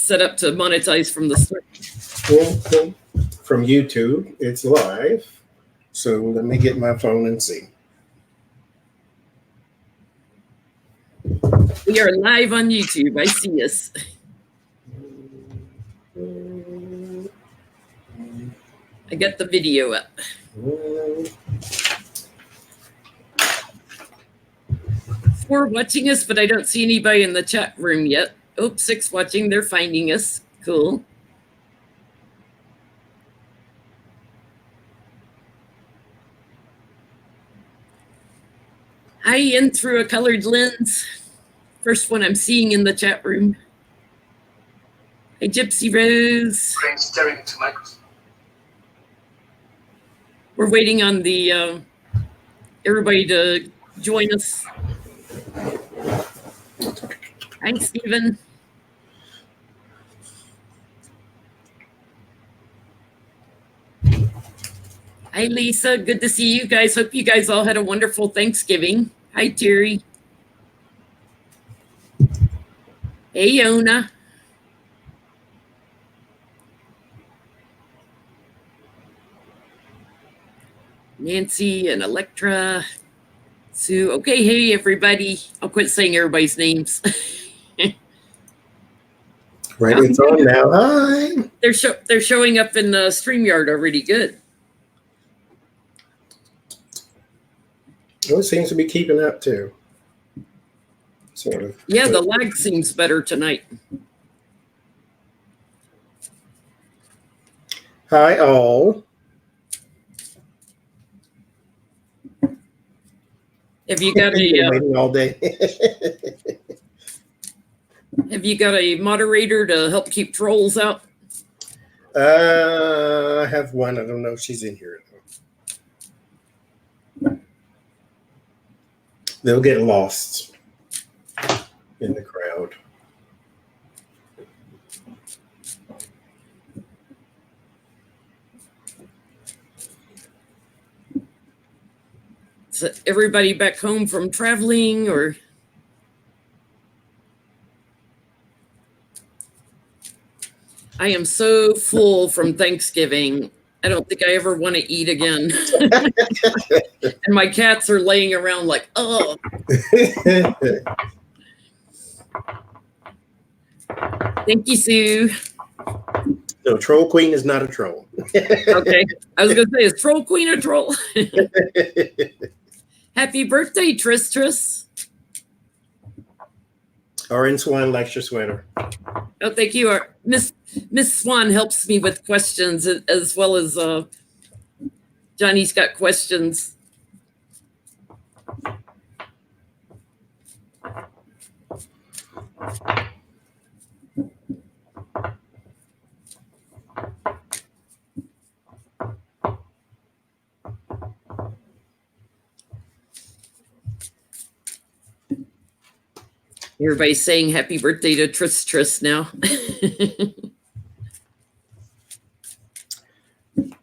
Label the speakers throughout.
Speaker 1: set up to monetize from the start.
Speaker 2: Well, from YouTube, it's live. So let me get my phone and see.
Speaker 1: We are live on YouTube. I see us. I got the video up. 4 watching us, but I don't see anybody in the chat room yet. Oh, 6 watching. They're finding us. Cool. Hi, in through a colored lens. First one I'm seeing in the chat room. Hi, Gypsy Rose.
Speaker 3: Staring into microphone.
Speaker 1: We're waiting on the everybody to join us. Hi, Stephen. Hi, Lisa. Good to see you guys. Hope you guys all had a wonderful Thanksgiving. Hi, Terry. Hey, Yona. Nancy and Electra. Sue. Okay, hey, everybody. I'll quit saying everybody's names.
Speaker 2: Right, it's on now. Hi.
Speaker 1: They're showing up in the StreamYard already. Good.
Speaker 2: Oh, it seems to be keeping up too. Sort of.
Speaker 1: Yeah, the lag seems better tonight.
Speaker 2: Hi, all.
Speaker 1: Have you got
Speaker 2: waiting all day?
Speaker 1: Have you got a moderator to help keep trolls out?
Speaker 2: I have one. I don't know if she's in here. They'll get lost in the crowd.
Speaker 1: Is everybody back home from traveling or? I am so full from Thanksgiving. I don't think I ever want to eat again. And my cats are laying around like, oh. Thank you, Sue.
Speaker 2: No, Troll Queen is not a troll.
Speaker 1: Okay. I was going to say, is Troll Queen a troll? Happy birthday, Tris.
Speaker 2: Orange Swan likes your sweater.
Speaker 1: Oh, thank you. Miss Swan helps me with questions as well as Johnny's got questions. Everybody's saying happy birthday to Tris now.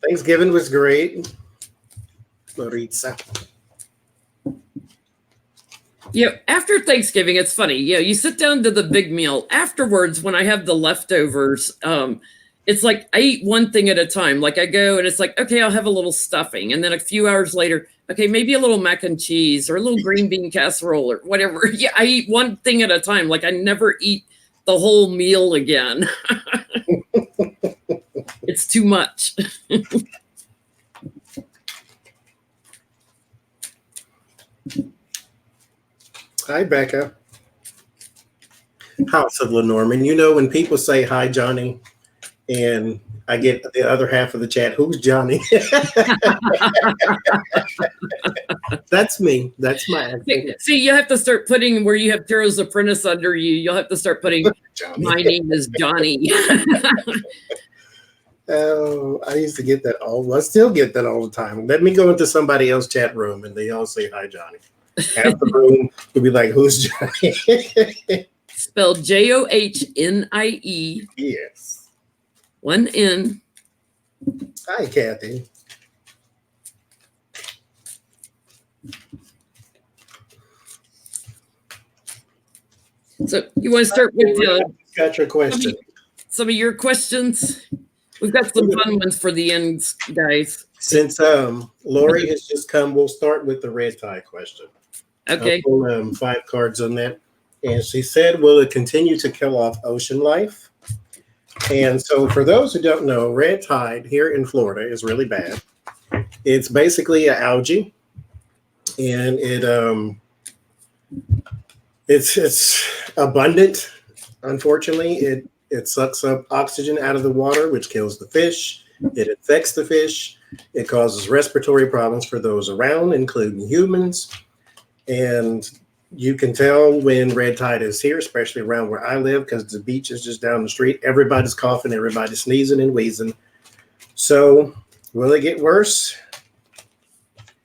Speaker 2: Thanksgiving was great. Maritza.
Speaker 1: Yeah, after Thanksgiving, it's funny. Yeah, you sit down to the big meal. Afterwards, when I have the leftovers, it's like I eat one thing at a time. Like I go and it's like, okay, I'll have a little stuffing. And then a few hours later, okay, maybe a little mac and cheese or a little green bean casserole or whatever. Yeah, I eat one thing at a time. Like I never eat the whole meal again. It's too much.
Speaker 2: Hi, Becca. House of Lenormand. You know, when people say hi, Johnny, and I get the other half of the chat, who's Johnny? That's me. That's my accent.
Speaker 1: See, you have to start putting where you have Tara's Apprentice under you. You'll have to start putting, my name is Johnny.
Speaker 2: Oh, I used to get that I still get that all the time. Let me go into somebody else's chat room and they all say, hi, Johnny. Half the room will be like, who's Johnny?
Speaker 1: Spelled Johnie.
Speaker 2: Yes.
Speaker 1: 1 N.
Speaker 2: Hi, Kathy.
Speaker 1: So you want to start with
Speaker 2: got your question.
Speaker 1: some of your questions? We've got some fun ones for the end, guys.
Speaker 2: Since Lori has just come, we'll start with the red tie question.
Speaker 1: Okay.
Speaker 2: I'll pull 5 cards on that. And she said, will it continue to kill off ocean life? And so for those who don't know, red tide here in Florida is really bad. It's basically an algae, and it's abundant. Unfortunately, it sucks up oxygen out of the water, which kills the fish. It infects the fish. It causes respiratory problems for those around, including humans. And you can tell when red tide is here, especially around where I live, because the beach is just down the street. Everybody's coughing, everybody's sneezing and wheezing. So will it get worse?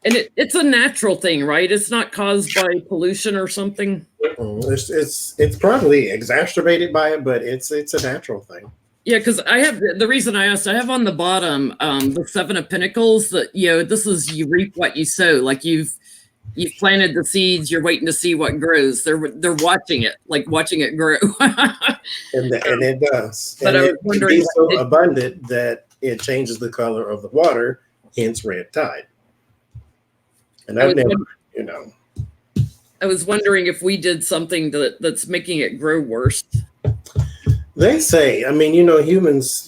Speaker 1: And it's a natural thing, right? It's not caused by pollution or something.
Speaker 2: It's probably exacerbated by it, but it's a natural thing.
Speaker 1: Yeah, because I have the reason I asked, I have on the bottom the 7 of Pentacles that, this is you reap what you sow. Like you've planted the seeds, you're waiting to see what grows. They're watching it, like watching it grow.
Speaker 2: and it does.
Speaker 1: But
Speaker 2: and
Speaker 1: I was wondering,
Speaker 2: it's so abundant that it changes the color of the water, hence red tide. And I've never,
Speaker 1: I was wondering if we did something that's making it grow worse.
Speaker 2: They say, humans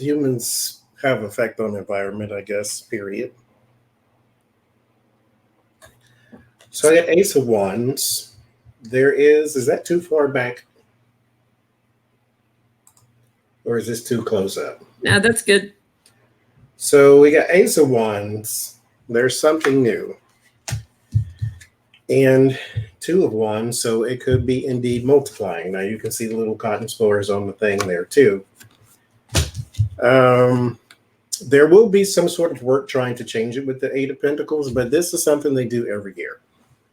Speaker 2: have effect on the environment, I guess, period. So I got Ace of Wands. Is that too far back? Or is this too close up?
Speaker 1: Nah, that's good.
Speaker 2: So we got Ace of Wands. There's something new. And 2 of Wands, so it could be indeed multiplying. Now you can see the little cotton spores on the thing there too. There will be some sort of work trying to change it with the 8 of Pentacles, but this is something they do every year.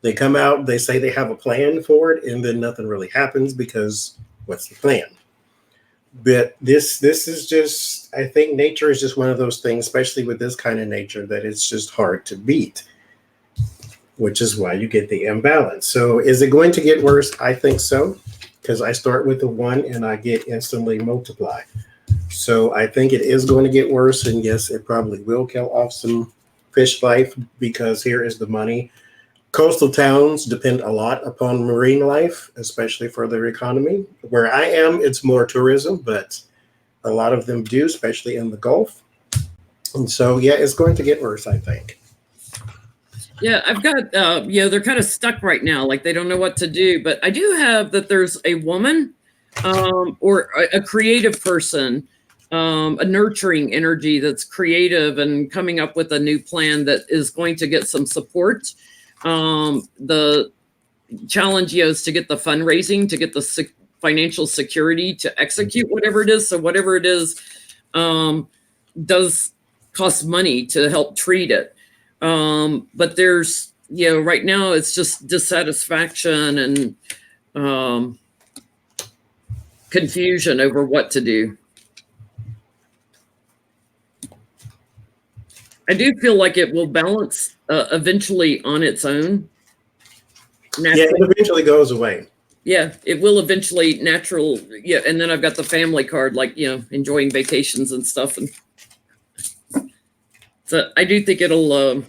Speaker 2: They come out, they say they have a plan for it, and then nothing really happens because what's the plan? But this is just, I think nature is just one of those things, especially with this kind of nature, that it's just hard to beat, which is why you get the imbalance. So is it going to get worse? I think so, because I start with the 1 and I get instantly multiply. So I think it is going to get worse. And yes, it probably will kill off some fish life, because here is the money. Coastal towns depend a lot upon marine life, especially for their economy. Where I am, it's more tourism, but a lot of them do, especially in the Gulf. And so, yeah, it's going to get worse, I think.
Speaker 1: Yeah, I've got, they're kind of stuck right now. Like they don't know what to do. But I do have that there's a woman or a creative person, a nurturing energy that's creative and coming up with a new plan that is going to get some support. The challenge is to get the fundraising, to get the financial security to execute whatever it is. So whatever it is does cost money to help treat it. But there's, right now it's just dissatisfaction and confusion over what to do. I do feel like it will balance eventually on its own.
Speaker 2: Yeah, it eventually goes away.
Speaker 1: Yeah, it will eventually Yeah, and then I've got the family card, like, enjoying vacations and stuff. And so I do think it'll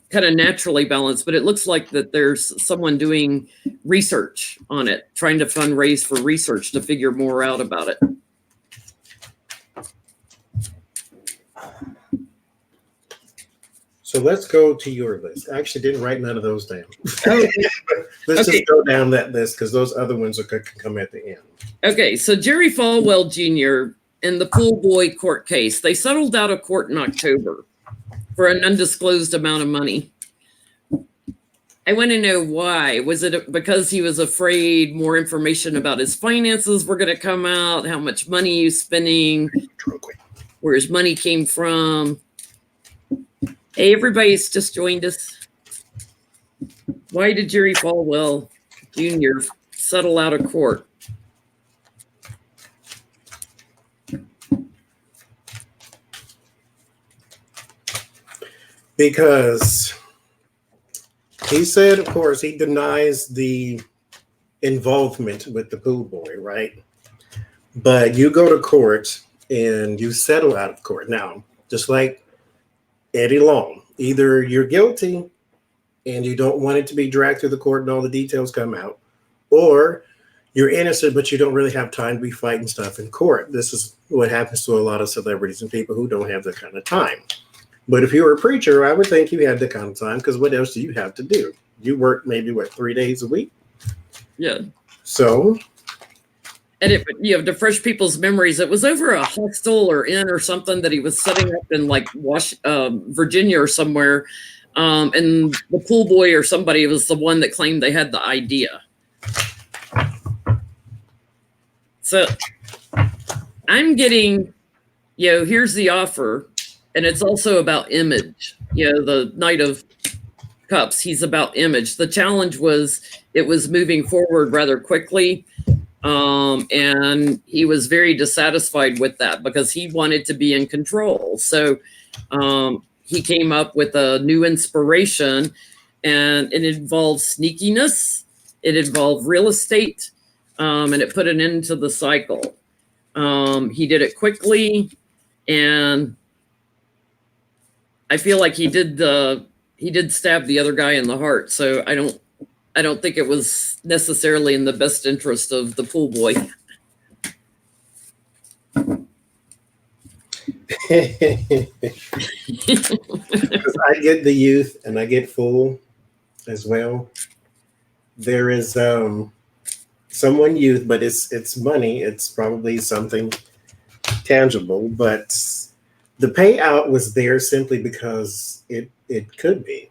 Speaker 1: kind of naturally balance, but it looks like that there's someone doing research on it, trying to fundraise for research to figure more out about it.
Speaker 2: So let's go to your list. I actually didn't write none of those down.
Speaker 1: Oh,
Speaker 2: Let's just go down that list, because those other ones can come at the end.
Speaker 1: Okay, so Jerry Falwell Jr. in the pool boy court case, they settled out of court in October for an undisclosed amount of money. I want to know why. Was it because he was afraid more information about his finances were going to come out, how much money he's spending, where his money came from? Hey, everybody's just joined us. Why did Jerry Falwell Jr. settle out of court?
Speaker 2: Because he said, of course, he denies the involvement with the pool boy, right? But you go to court and you settle out of court. Now, just like Eddie Long, either you're guilty and you don't want it to be dragged through the court and all the details come out, or you're innocent, but you don't really have time to be fighting stuff in court. This is what happens to a lot of celebrities and people who don't have that kind of time. But if you were a preacher, I would think you had that kind of time, because what else do you have to do? You work maybe, 3 days a week?
Speaker 1: Yeah.
Speaker 2: So...
Speaker 1: And to refresh people's memories, it was over a hostel or inn or something that he was setting up in like Virginia or somewhere. And the pool boy or somebody was the one that claimed they had the idea. So I'm getting, here's the offer. And it's also about image. The Knight of Cups, he's about image. The challenge was it was moving forward rather quickly. And he was very dissatisfied with that because he wanted to be in control. So he came up with a new inspiration, and it involved sneakiness. It involved real estate, and it put an end to the cycle. He did it quickly, and I feel like he did stab the other guy in the heart. So I don't think it was necessarily in the best interest of the pool boy.
Speaker 2: I get the youth and I get fool as well. There is someone youth, but it's money. It's probably something tangible, but the payout was there simply because it could be.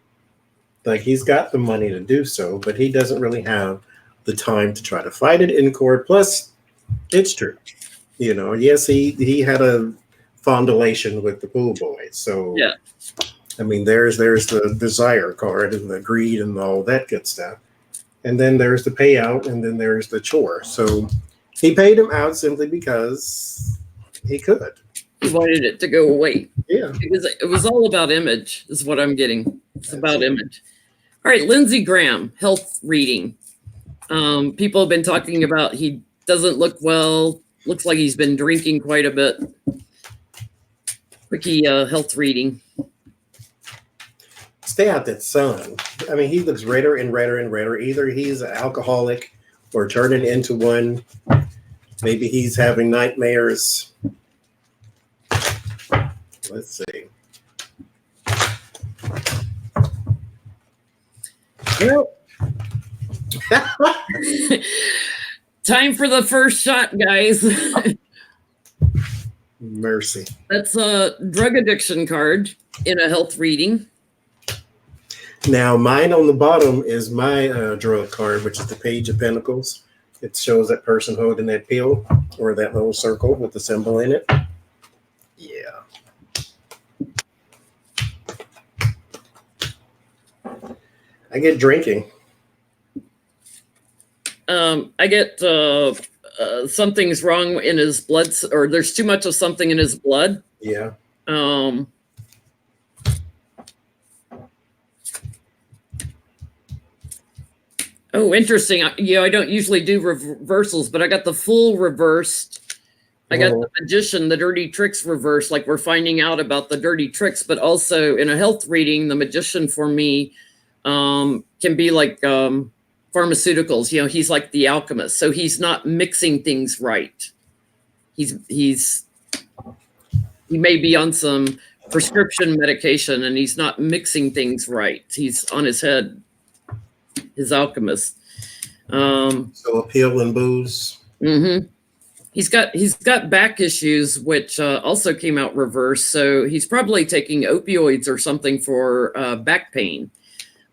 Speaker 2: Like, he's got the money to do so, but he doesn't really have the time to try to fight it in court. Plus, it's true. Yes, he had a fondulation with the pool boy. So,
Speaker 1: yeah.
Speaker 2: I mean, there's the desire card and the greed and all that good stuff. And then there's the payout, and then there's the chore. So he paid him out simply because he could.
Speaker 1: He wanted it to go away.
Speaker 2: Yeah.
Speaker 1: It was all about image, is what I'm getting. It's about image. All right, Lindsey Graham, health reading. People have been talking about he doesn't look well. Looks like he's been drinking quite a bit. Quickie health reading.
Speaker 2: Stay out that sun. I mean, he looks redder and redder and redder. Either he's an alcoholic or turning into one. Maybe he's having nightmares. Let's see.
Speaker 1: Well, time for the first shot, guys.
Speaker 2: Mercy.
Speaker 1: That's a drug addiction card in a health reading.
Speaker 2: Now, mine on the bottom is my drug card, which is the Page of Pentacles. It shows that person holding that pill or that little circle with the symbol in it. Yeah. I get drinking.
Speaker 1: I get something's wrong in his blood, or there's too much of something in his blood.
Speaker 2: Yeah.
Speaker 1: Oh, interesting. I don't usually do reversals, but I got the Fool reversed. I got the Magician, the Dirty Tricks reversed, like we're finding out about the dirty tricks, but also in a health reading, the Magician for me can be like pharmaceuticals. He's like the alchemist. So he's not mixing things right. He may be on some prescription medication and he's not mixing things right. He's on his head. His alchemist.
Speaker 2: So a pill and booze.
Speaker 1: Mm-hmm. He's got back issues, which also came out reverse. So he's probably taking opioids or something for back pain.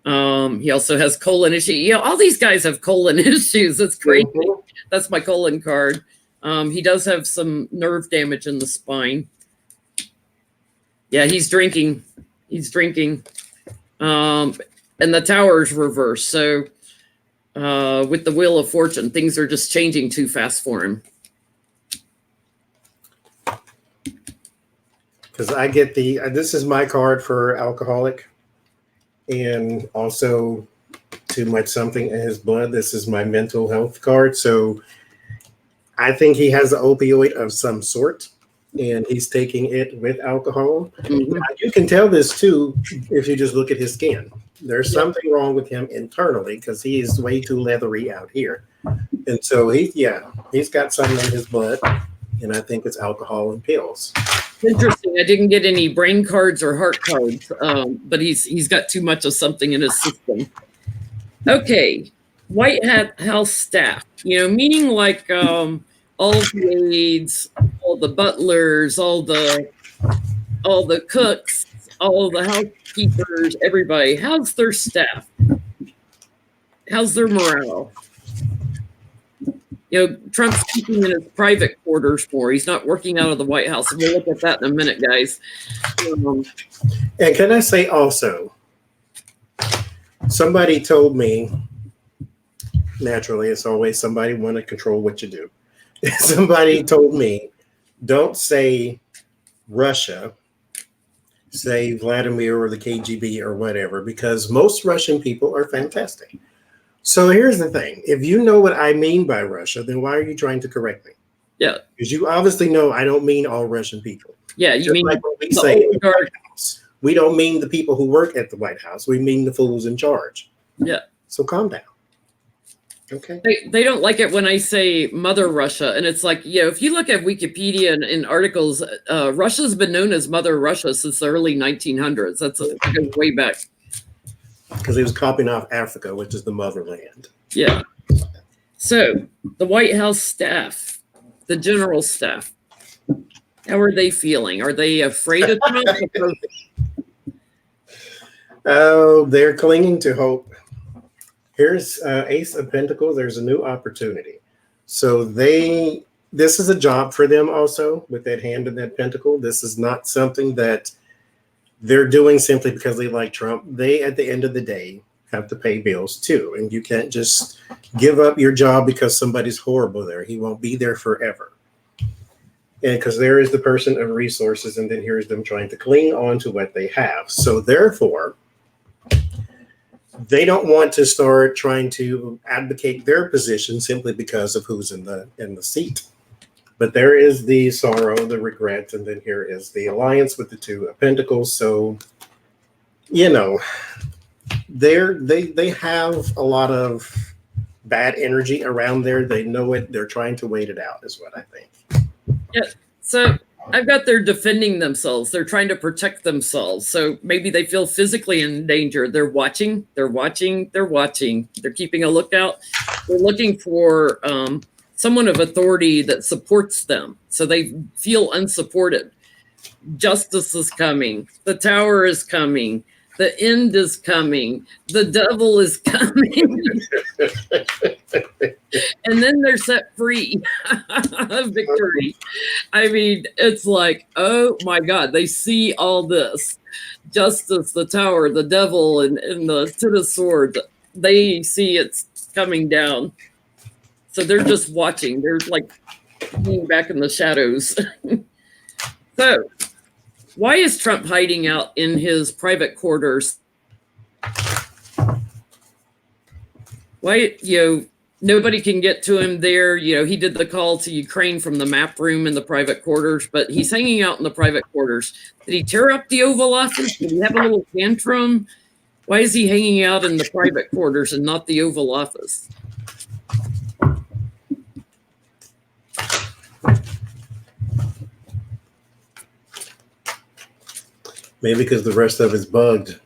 Speaker 1: He also has colon issue. All these guys have colon issues. It's crazy. Mm-hmm. That's my colon card. He does have some nerve damage in the spine. Yeah, he's drinking. And the Tower's reverse. So with the Wheel of Fortune, things are just changing too fast for him.
Speaker 2: Because I get this is my card for alcoholic, and also too much something in his blood. This is my mental health card. So I think he has an opioid of some sort, and he's taking it with alcohol.
Speaker 1: Mhm.
Speaker 2: Now, you can tell this too if you just look at his skin. There's something wrong with him internally because he is way too leathery out here. And so he's got something in his blood, and I think it's alcohol and pills.
Speaker 1: Interesting. I didn't get any brain cards or heart cards, but he's got too much of something in his system. Okay, White House staff, meaning like all the aides, all the butlers, all the cooks, all the housekeepers, everybody. How's their staff? How's their morale? Trump's keeping in his private quarters more. He's not working out of the White House. And we'll look at that in a minute, guys.
Speaker 2: And can I say also, somebody told me, naturally, it's always somebody want to control what you do. Somebody told me, don't say Russia, say Vladimir or the KGB or whatever, because most Russian people are fantastic. So here's the thing. If you know what I mean by Russia, then why are you trying to correct me?
Speaker 1: Yeah.
Speaker 2: Because you obviously know I don't mean all Russian people.
Speaker 1: Yeah, you mean
Speaker 2: like when we say the White House, we don't mean the people who work at the White House. We mean the fools in charge.
Speaker 1: Yeah.
Speaker 2: So calm down. Okay.
Speaker 1: They don't like it when I say Mother Russia. And it's like, if you look at Wikipedia and articles, Russia's been known as Mother Russia since the early 1900s. That goes way back.
Speaker 2: Because he was copying off Africa, which is the motherland.
Speaker 1: Yeah. So the White House staff, the general staff, how are they feeling? Are they afraid of Trump?
Speaker 2: Oh, they're clinging to hope. Here's Ace of Pentacles. There's a new opportunity. So this is a job for them also with that hand and that pentacle. This is not something that they're doing simply because they like Trump. They, at the end of the day, have to pay bills too. And you can't just give up your job because somebody's horrible there. He won't be there forever. And because there is the person of resources, and then here's them trying to cling on to what they have. So therefore, they don't want to start trying to advocate their position simply because of who's in the seat. But there is the sorrow, the regret, and then here is the alliance with the Two of Pentacles. So, they have a lot of bad energy around there. They know it. They're trying to wait it out, is what I think.
Speaker 1: Yeah. So I've got they're defending themselves. They're trying to protect themselves. So maybe they feel physically in danger. They're watching. They're keeping a lookout. They're looking for someone of authority that supports them. So they feel unsupported. Justice is coming. The tower is coming. The end is coming. The devil is coming. And then they're set free. Victory. I mean, it's like, oh my God, they see all this. Justice, the tower, the devil, and the to the sword. They see it's coming down. So they're just watching. They're like being back in the shadows. So why is Trump hiding out in his private quarters? Why, nobody can get to him there. He did the call to Ukraine from the map room in the private quarters, but he's hanging out in the private quarters. Did he tear up the Oval Office? Did he have a little tantrum? Why is he hanging out in the private quarters and not the Oval Office?
Speaker 2: Maybe because the rest of it's bugged.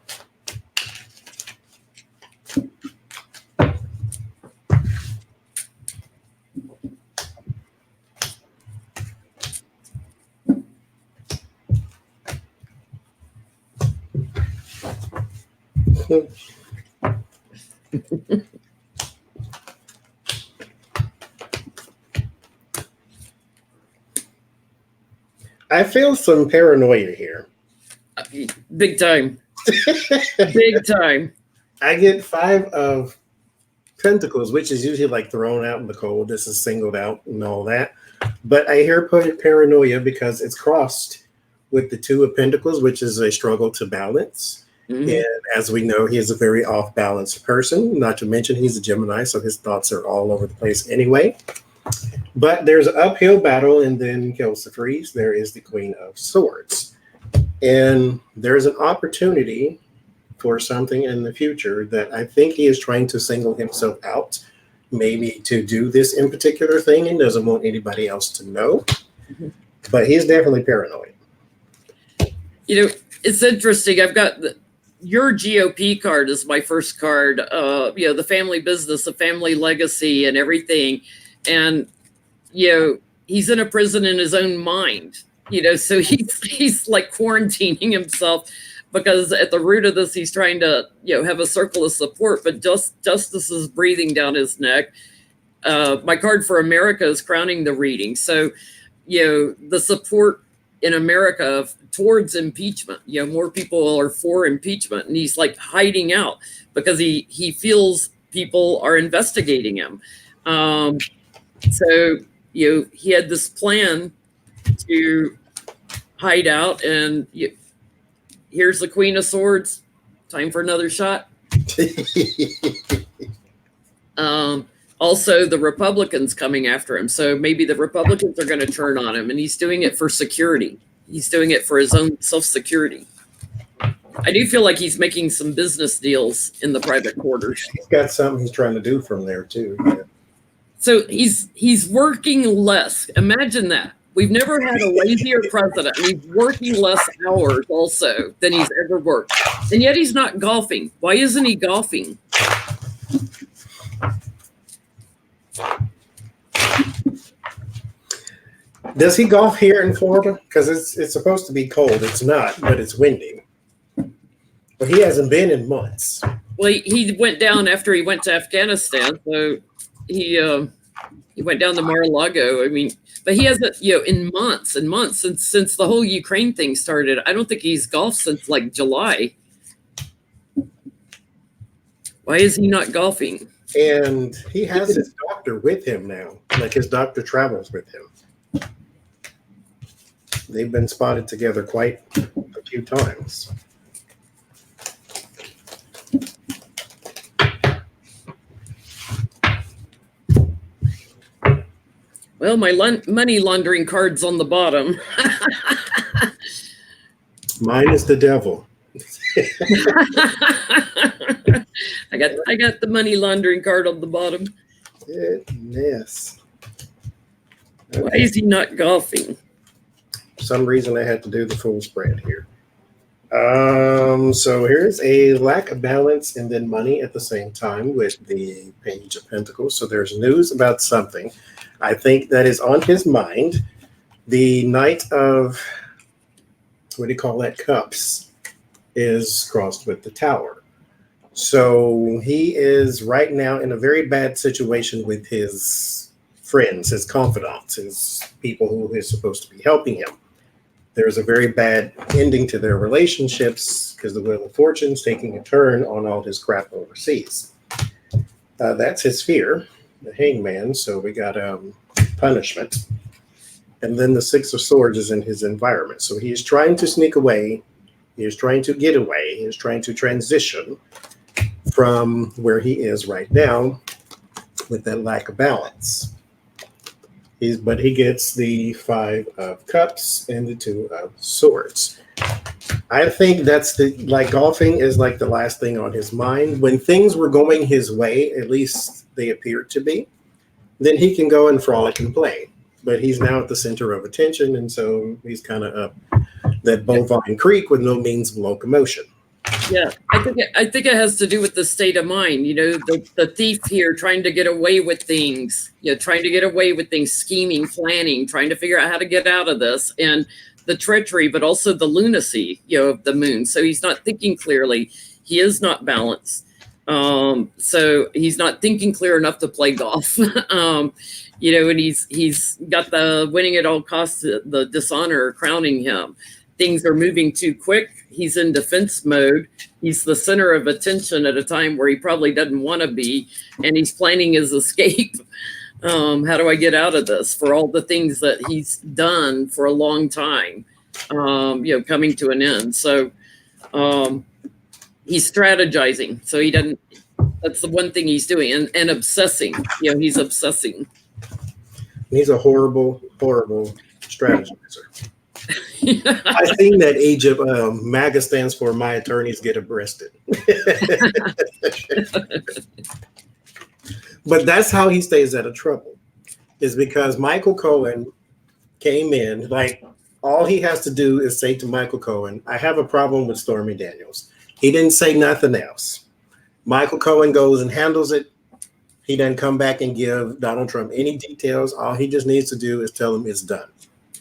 Speaker 2: I feel some paranoia here.
Speaker 1: Big time. Big time.
Speaker 2: I get 5 of Pentacles, which is usually like thrown out in the cold. This is singled out and all that. But I hear paranoia because it's crossed with the 2 of Pentacles, which is a struggle to balance. Mm-hmm. And as we know, he is a very off-balance person. Not to mention he's a Gemini, so his thoughts are all over the place anyway. But there's an uphill battle, and then kills the freeze. There is the Queen of Swords. And there's an opportunity for something in the future that I think he is trying to single himself out, maybe to do this in particular thing and doesn't want anybody else to know. But he's definitely paranoid.
Speaker 1: You know, it's interesting. I've got your GOP card is my first card. You know, the family business, the family legacy, and everything. And you know, he's in a prison in his own mind. You know, so he's like quarantining himself because at the root of this, he's trying to have a circle of support. But justice is breathing down his neck. My card for America is crowning the reading. So the support in America towards impeachment. More people are for impeachment, and he's like hiding out because he feels people are investigating him. So he had this plan to hide out, and here's the Queen of Swords. Time for another shot. Also, the Republicans coming after him. So maybe the Republicans are going to turn on him, and he's doing it for security. He's doing it for his own self-security. I do feel like he's making some business deals in the private quarters.
Speaker 2: He's got something he's trying to do from there too. Yeah.
Speaker 1: So he's working less. Imagine that. We've never had a lazier president. And he's working less hours also than he's ever worked. And yet he's not golfing. Why isn't he golfing?
Speaker 2: Does he golf here in Florida? Because it's supposed to be cold. It's not, but it's windy. But he hasn't been in months.
Speaker 1: Well, he went down after he went to Afghanistan. So he went down to Mar-a-Lago. I mean, but he hasn't, in months and months since the whole Ukraine thing started. I don't think he's golfed since like July. Why is he not golfing?
Speaker 2: And he has his doctor with him now. Like his doctor travels with him. They've been spotted together quite a few times.
Speaker 1: Well, my money laundering card's on the bottom.
Speaker 2: Mine is the devil.
Speaker 1: I got the money laundering card on the bottom.
Speaker 2: Goodness. Okay.
Speaker 1: Why is he not golfing?
Speaker 2: For some reason I had to do the full spread here. So here's a lack of balance and then money at the same time with the Page of Pentacles. So there's news about something. I think that is on his mind. The Knight of, what do you call that, Cups is crossed with the Tower. So he is right now in a very bad situation with his friends, his confidants, his people who is supposed to be helping him. There's a very bad ending to their relationships because the Wheel of Fortune's taking a turn on all his crap overseas. That's his fear, the Hangman. So we got punishment. And then the Six of Swords is in his environment. So he is trying to sneak away. He is trying to get away. He is trying to transition from where he is right now with that lack of balance. But he gets the Five of Cups and the Two of Swords. I think that's like golfing is like the last thing on his mind. When things were going his way, at least they appeared to be, then he can go and frolic and play. But he's now at the center of attention, and so he's kind of up that bovine creek with no means of locomotion.
Speaker 1: Yeah, I think it has to do with the state of mind. The thief here trying to get away with things. Trying to get away with things, scheming, planning, trying to figure out how to get out of this, and the treachery, but also the lunacy, of the moon. So he's not thinking clearly. He is not balanced. So he's not thinking clear enough to play golf. And he's got the winning at all costs, the dishonor crowning him. Things are moving too quick. He's in defense mode. He's the center of attention at a time where he probably doesn't want to be, and he's planning his escape. How do I get out of this for all the things that he's done for a long time, coming to an end. So he's strategizing. So he doesn't, that's the one thing he's doing, and obsessing. He's obsessing.
Speaker 2: He's a horrible, horrible strategizer. I think that Egypt, MAGA stands for My Attorneys Get Arrested. But that's how he stays out of trouble, is because Michael Cohen came in, like, all he has to do is say to Michael Cohen, I have a problem with Stormy Daniels. He didn't say nothing else. Michael Cohen goes and handles it. He doesn't come back and give Donald Trump any details. All he just needs to do is tell him it's done.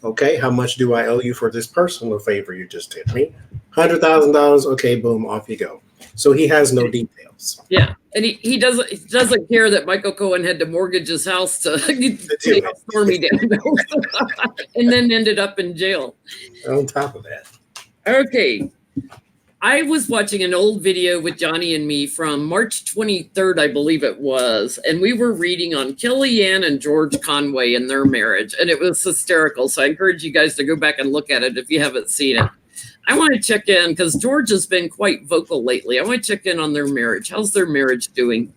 Speaker 2: Okay, how much do I owe you for this personal favor you just did me? $100,000. Okay, boom, off you go. So he has no details.
Speaker 1: Yeah, and he doesn't care that Michael Cohen had to mortgage his house to take Stormy Daniels, and then ended up in jail.
Speaker 2: On top of that.
Speaker 1: Okay. I was watching an old video with Johnny and me from March 23rd, I believe it was, and we were reading on Kellyanne and George Conway and their marriage, and it was hysterical. So I encourage you guys to go back and look at it if you haven't seen it. I want to check in because George has been quite vocal lately. I want to check in on their marriage. How's their marriage doing?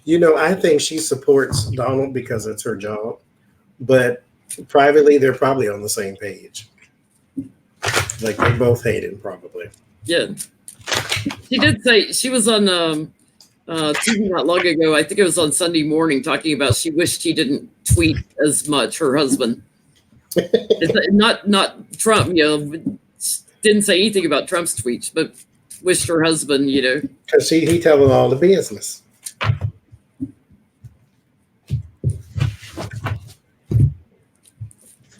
Speaker 2: You know, I think she supports Donald because it's her job, but privately, they're probably on the same page. Like they both hate him, probably.
Speaker 1: Yeah. She did say she was on TV not long ago. I think it was on Sunday morning, talking about she wished he didn't tweet as much. Her husband, not Trump. You know, didn't say anything about Trump's tweets, but wished her husband. You know,
Speaker 2: because he telling all the business.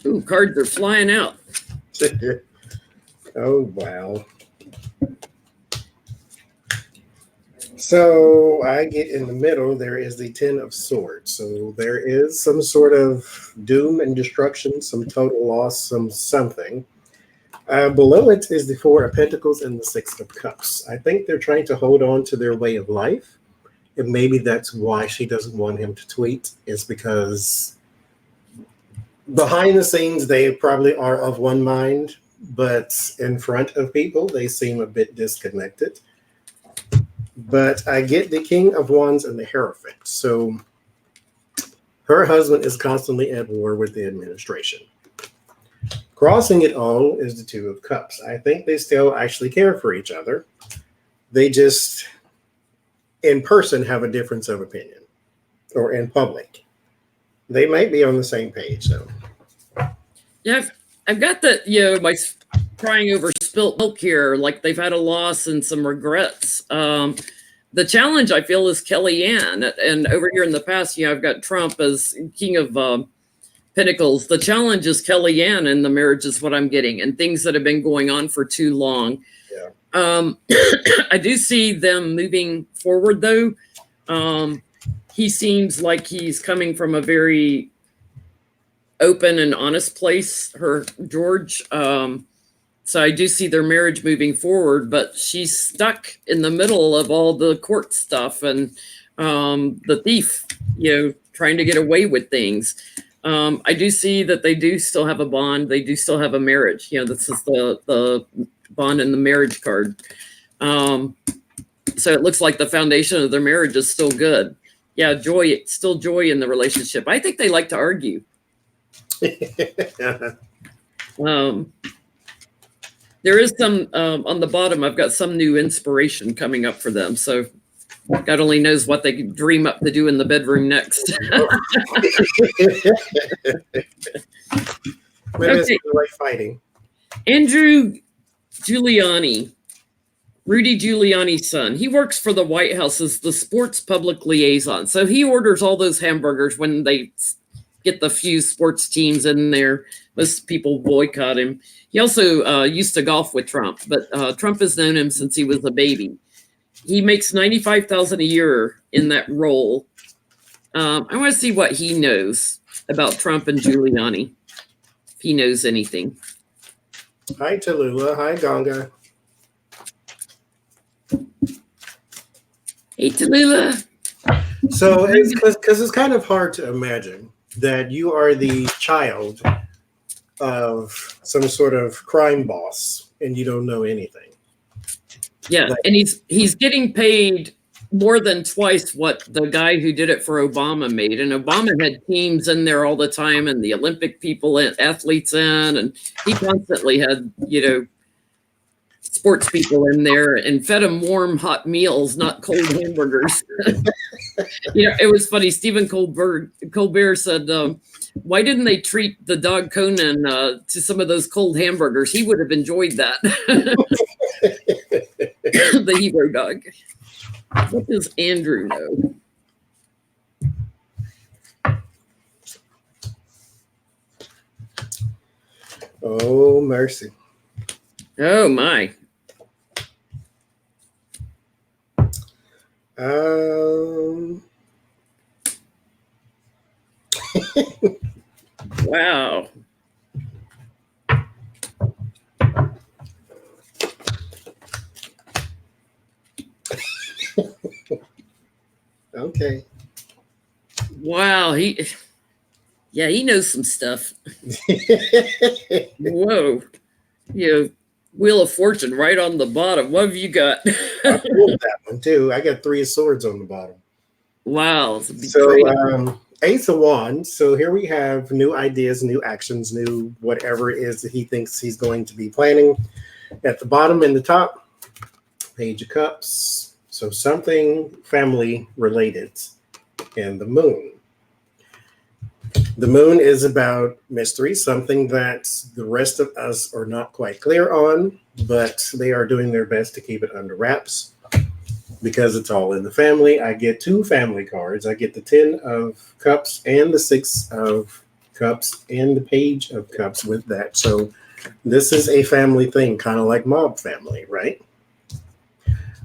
Speaker 1: Ooh, cards are flying out.
Speaker 2: Oh, wow. So I get in the middle. There is the 10 of Swords. So there is some sort of doom and destruction, some total loss, something. Below it is the 4 of Pentacles and the 6 of Cups. I think they're trying to hold on to their way of life. And maybe that's why she doesn't want him to tweet, is because behind the scenes, they probably are of one mind. But in front of people, they seem a bit disconnected. But I get the King of Wands and the Hierophant. So her husband is constantly at war with the administration. Crossing it all is the 2 of Cups. I think they still actually care for each other. They just, in person, have a difference of opinion. Or in public. They might be on the same page, though.
Speaker 1: Yeah, I've got the, you know, my crying over spilt milk here, like they've had a loss and some regrets. The challenge, I feel, is Kellyanne. And over here in the past, you know, I've got Trump as King of Pentacles. The challenge is Kellyanne, and the marriage is what I'm getting, and things that have been going on for too long. Yeah. I do see them moving forward, though. He seems like he's coming from a very open and honest place, George. So I do see their marriage moving forward, but she's stuck in the middle of all the court stuff and the thief, you know, trying to get away with things. I do see that they do still have a bond. They do still have a marriage. You know, this is the bond and the marriage card. So it looks like the foundation of their marriage is still good. Yeah, still joy in the relationship. I think they like to argue. There is some on the bottom. I've got some new inspiration coming up for them. So God only knows what they can dream up to do in the bedroom next. Okay.
Speaker 2: Like fighting.
Speaker 1: Andrew Giuliani, Rudy Giuliani's son. He works for the White House as the sports public liaison. So he orders all those hamburgers when they get the few sports teams in there. Most people boycott him. He also used to golf with Trump, but Trump has known him since he was a baby. He makes $95,000 a year in that role. I want to see what he knows about Trump and Giuliani, if he knows anything.
Speaker 2: Hi, Tallulah. Hi, Ganga.
Speaker 1: Hey, Tallulah.
Speaker 2: So, because it's kind of hard to imagine that you are the child of some sort of crime boss and you don't know anything.
Speaker 1: Yeah, and he's getting paid more than twice what the guy who did it for Obama made. And Obama had teams in there all the time, and the Olympic people and athletes in, and he constantly had, sports people in there and fed them warm, hot meals, not cold hamburgers. It was funny. Stephen Colbert said, why didn't they treat the dog Cohen to some of those cold hamburgers? He would have enjoyed that. The hero dog. What does Andrew know?
Speaker 2: Oh, mercy.
Speaker 1: Oh, my. Wow.
Speaker 2: Okay.
Speaker 1: Wow. He knows some stuff. Whoa. Wheel of Fortune right on the bottom. What have you got?
Speaker 2: I pulled that one too. I got 3 of Swords on the bottom.
Speaker 1: Wow.
Speaker 2: So Ace of Wands. So here we have new ideas, new actions, new whatever it is that he thinks he's going to be planning. At the bottom and the top, Page of Cups. So something family related. And the Moon. The Moon is about mystery, something that the rest of us are not quite clear on, but they are doing their best to keep it under wraps because it's all in the family. I get 2 family cards. I get the 10 of Cups and the 6 of Cups and the Page of Cups with that. So this is a family thing, kind of like mob family, right?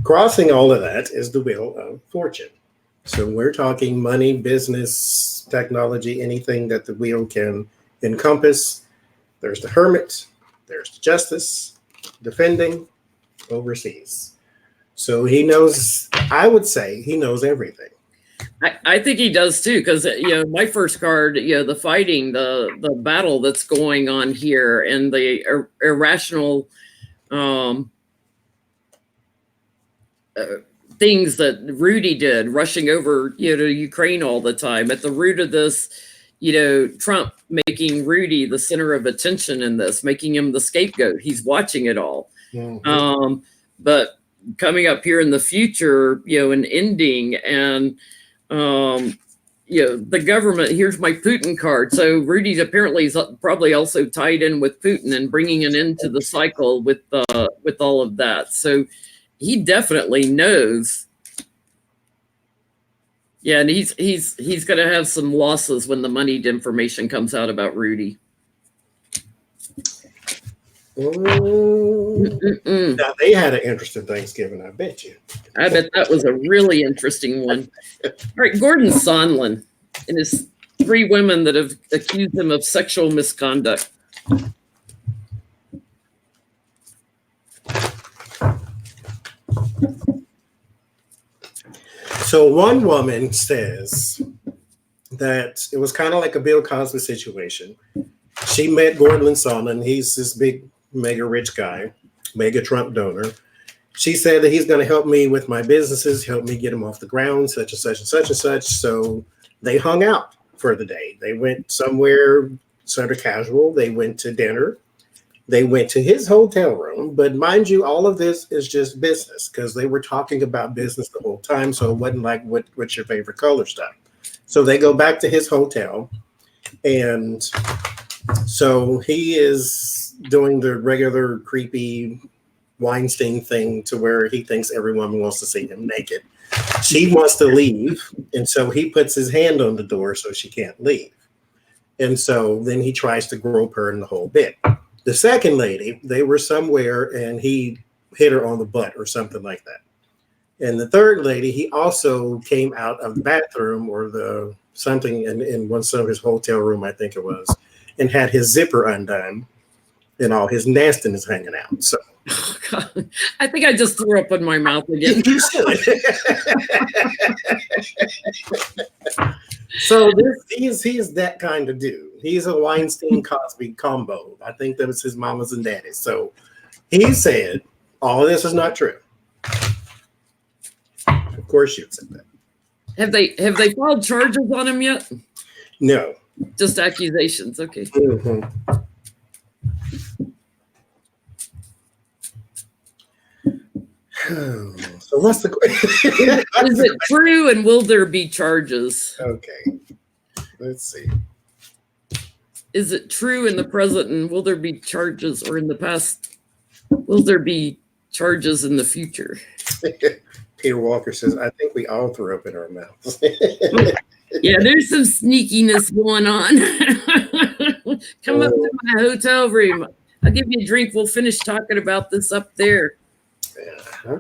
Speaker 2: Crossing all of that is the Wheel of Fortune. So we're talking money, business, technology, anything that the wheel can encompass. There's the Hermit, there's the Justice, defending, overseas. So he knows, I would say he knows everything.
Speaker 1: I think he does too, because my first card, the fighting, the battle that's going on here, and the irrational things that Rudy did, rushing over, to Ukraine all the time. At the root of this, Trump making Rudy the center of attention in this, making him the scapegoat. He's watching it all. Mm-hmm. But coming up here in the future, an ending, and the government. Here's my Putin card. So Rudy's apparently is probably also tied in with Putin and bringing an end to the cycle with all of that. So he definitely knows. Yeah, and he's going to have some losses when the moneyed information comes out about Rudy.
Speaker 2: Now, they had an interesting Thanksgiving, I bet you.
Speaker 1: I bet that was a really interesting one. All right, Gordon Sondland and his 3 women that have accused him of sexual misconduct.
Speaker 2: So one woman says that it was kind of like a Bill Cosby situation. She met Gordon Sondland. He's this big, mega rich guy, mega Trump donor. She said that he's going to help me with my businesses, help me get them off the ground, such and such and such and such. So they hung out for the day. They went somewhere sort of casual. They went to dinner. They went to his hotel room, but mind you, all of this is just business because they were talking about business the whole time. So it wasn't like, what's your favorite color stuff? So they go back to his hotel, and so he is doing the regular creepy Weinstein thing to where he thinks everyone wants to see him naked. She wants to leave, and so he puts his hand on the door so she can't leave. And so then he tries to grope her in the whole bit. The second lady, they were somewhere and he hit her on the butt or something like that. And the third lady, he also came out of the bathroom or the something in one of his hotel room, I think it was, and had his zipper undone and all his nastiness hanging out. So
Speaker 1: oh, God. I think I just threw up in my mouth again.
Speaker 2: You should. So he's that kind of dude. He's a Weinstein Cosby combo. I think that was his mamas and daddies. So he said all of this is not true. Of course you accept that.
Speaker 1: Have they filed charges on him yet?
Speaker 2: No.
Speaker 1: Just accusations. Okay.
Speaker 2: Mm-hmm. So what's the question?
Speaker 1: Is it true, and will there be charges?
Speaker 2: Okay. Let's see.
Speaker 1: Is it true in the present, and will there be charges, or in the past, will there be charges in the future?
Speaker 2: Peter Walker says, I think we all threw up in our mouths.
Speaker 1: Yeah, there's some sneakiness going on. Come up to my hotel room. I'll give you a drink. We'll finish talking about this up there.
Speaker 2: Uh-huh.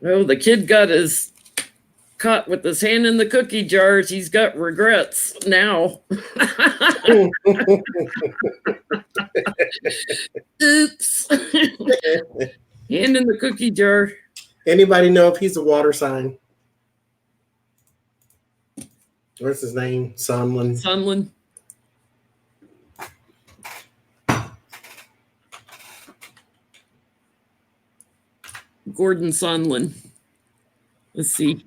Speaker 1: Oh, the kid got caught with his hand in the cookie jars. He's got regrets now. Oops. Hand in the cookie jar.
Speaker 2: Anybody know if he's a water sign? What's his name? Sondland.
Speaker 1: Sondland. Gordon Sondland. Let's see.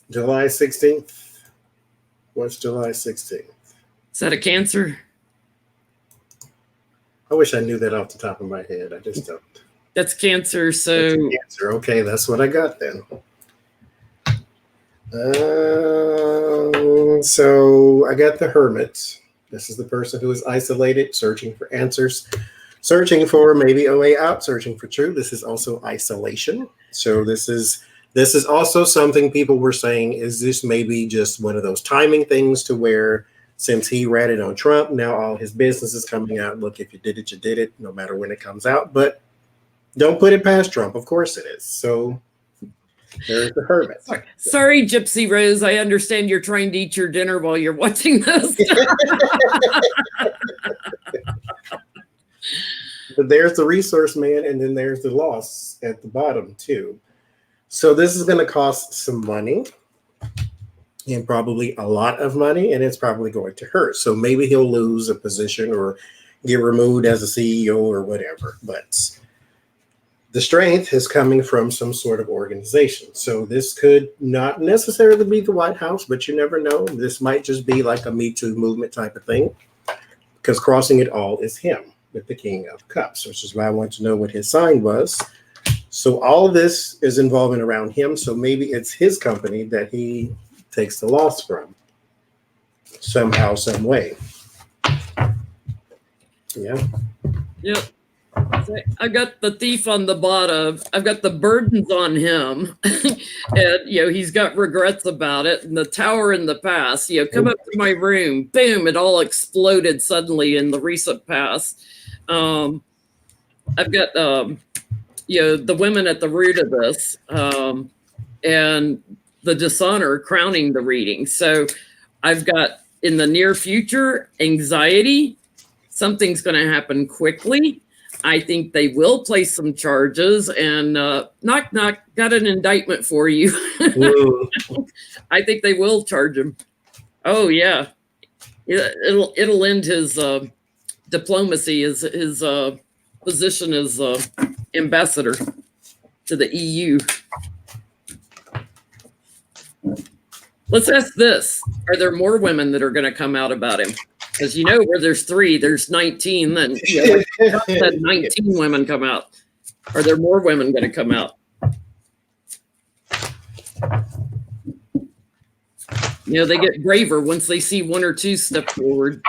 Speaker 2: July 16th. What's July 16th?
Speaker 1: Is that a Cancer?
Speaker 2: I wish I knew that off the top of my head. I just don't.
Speaker 1: That's Cancer. So
Speaker 2: That's Cancer. Okay, that's what I got then. So I got the Hermit. This is the person who is isolated, searching for answers, searching for maybe a way out, searching for truth. This is also isolation. So this is also something people were saying, is this maybe just one of those timing things to where since he ratted on Trump, now all his business is coming out. Look, if you did it, you did it, no matter when it comes out. But don't put it past Trump. Of course it is. So there's the Hermit.
Speaker 1: Sorry, Gypsy Rose. I understand you're trying to eat your dinner while you're watching this.
Speaker 2: But there's the resource man, and then there's the loss at the bottom too. So this is going to cost some money, and probably a lot of money, and it's probably going to hurt. So maybe he'll lose a position or get removed as a CEO or whatever. But the strength is coming from some sort of organization. So this could not necessarily be the White House, but you never know. This might just be like a Me Too movement type of thing, because crossing it all is him with the King of Cups, which is why I want to know what his sign was. So all of this is involving around him. So maybe it's his company that he takes the loss from somehow, some way. Yeah.
Speaker 1: Yep. I got the thief on the bottom. I've got the burdens on him. And, he's got regrets about it. And the tower in the past, come up to my room. Boom, it all exploded suddenly in the recent past. I've got, the women at the root of this, and the dishonor crowning the reading. So I've got, in the near future, anxiety. Something's going to happen quickly. I think they will place some charges, and knock, knock, got an indictment for you. I think they will charge him. Oh yeah. It'll end his diplomacy, his position as ambassador to the EU. Let's ask this. Are there more women that are going to come out about him? Because where there's 3, there's 19. Then said 19 women come out. Are there more women going to come out? They get braver once they see 1 or 2 step forward.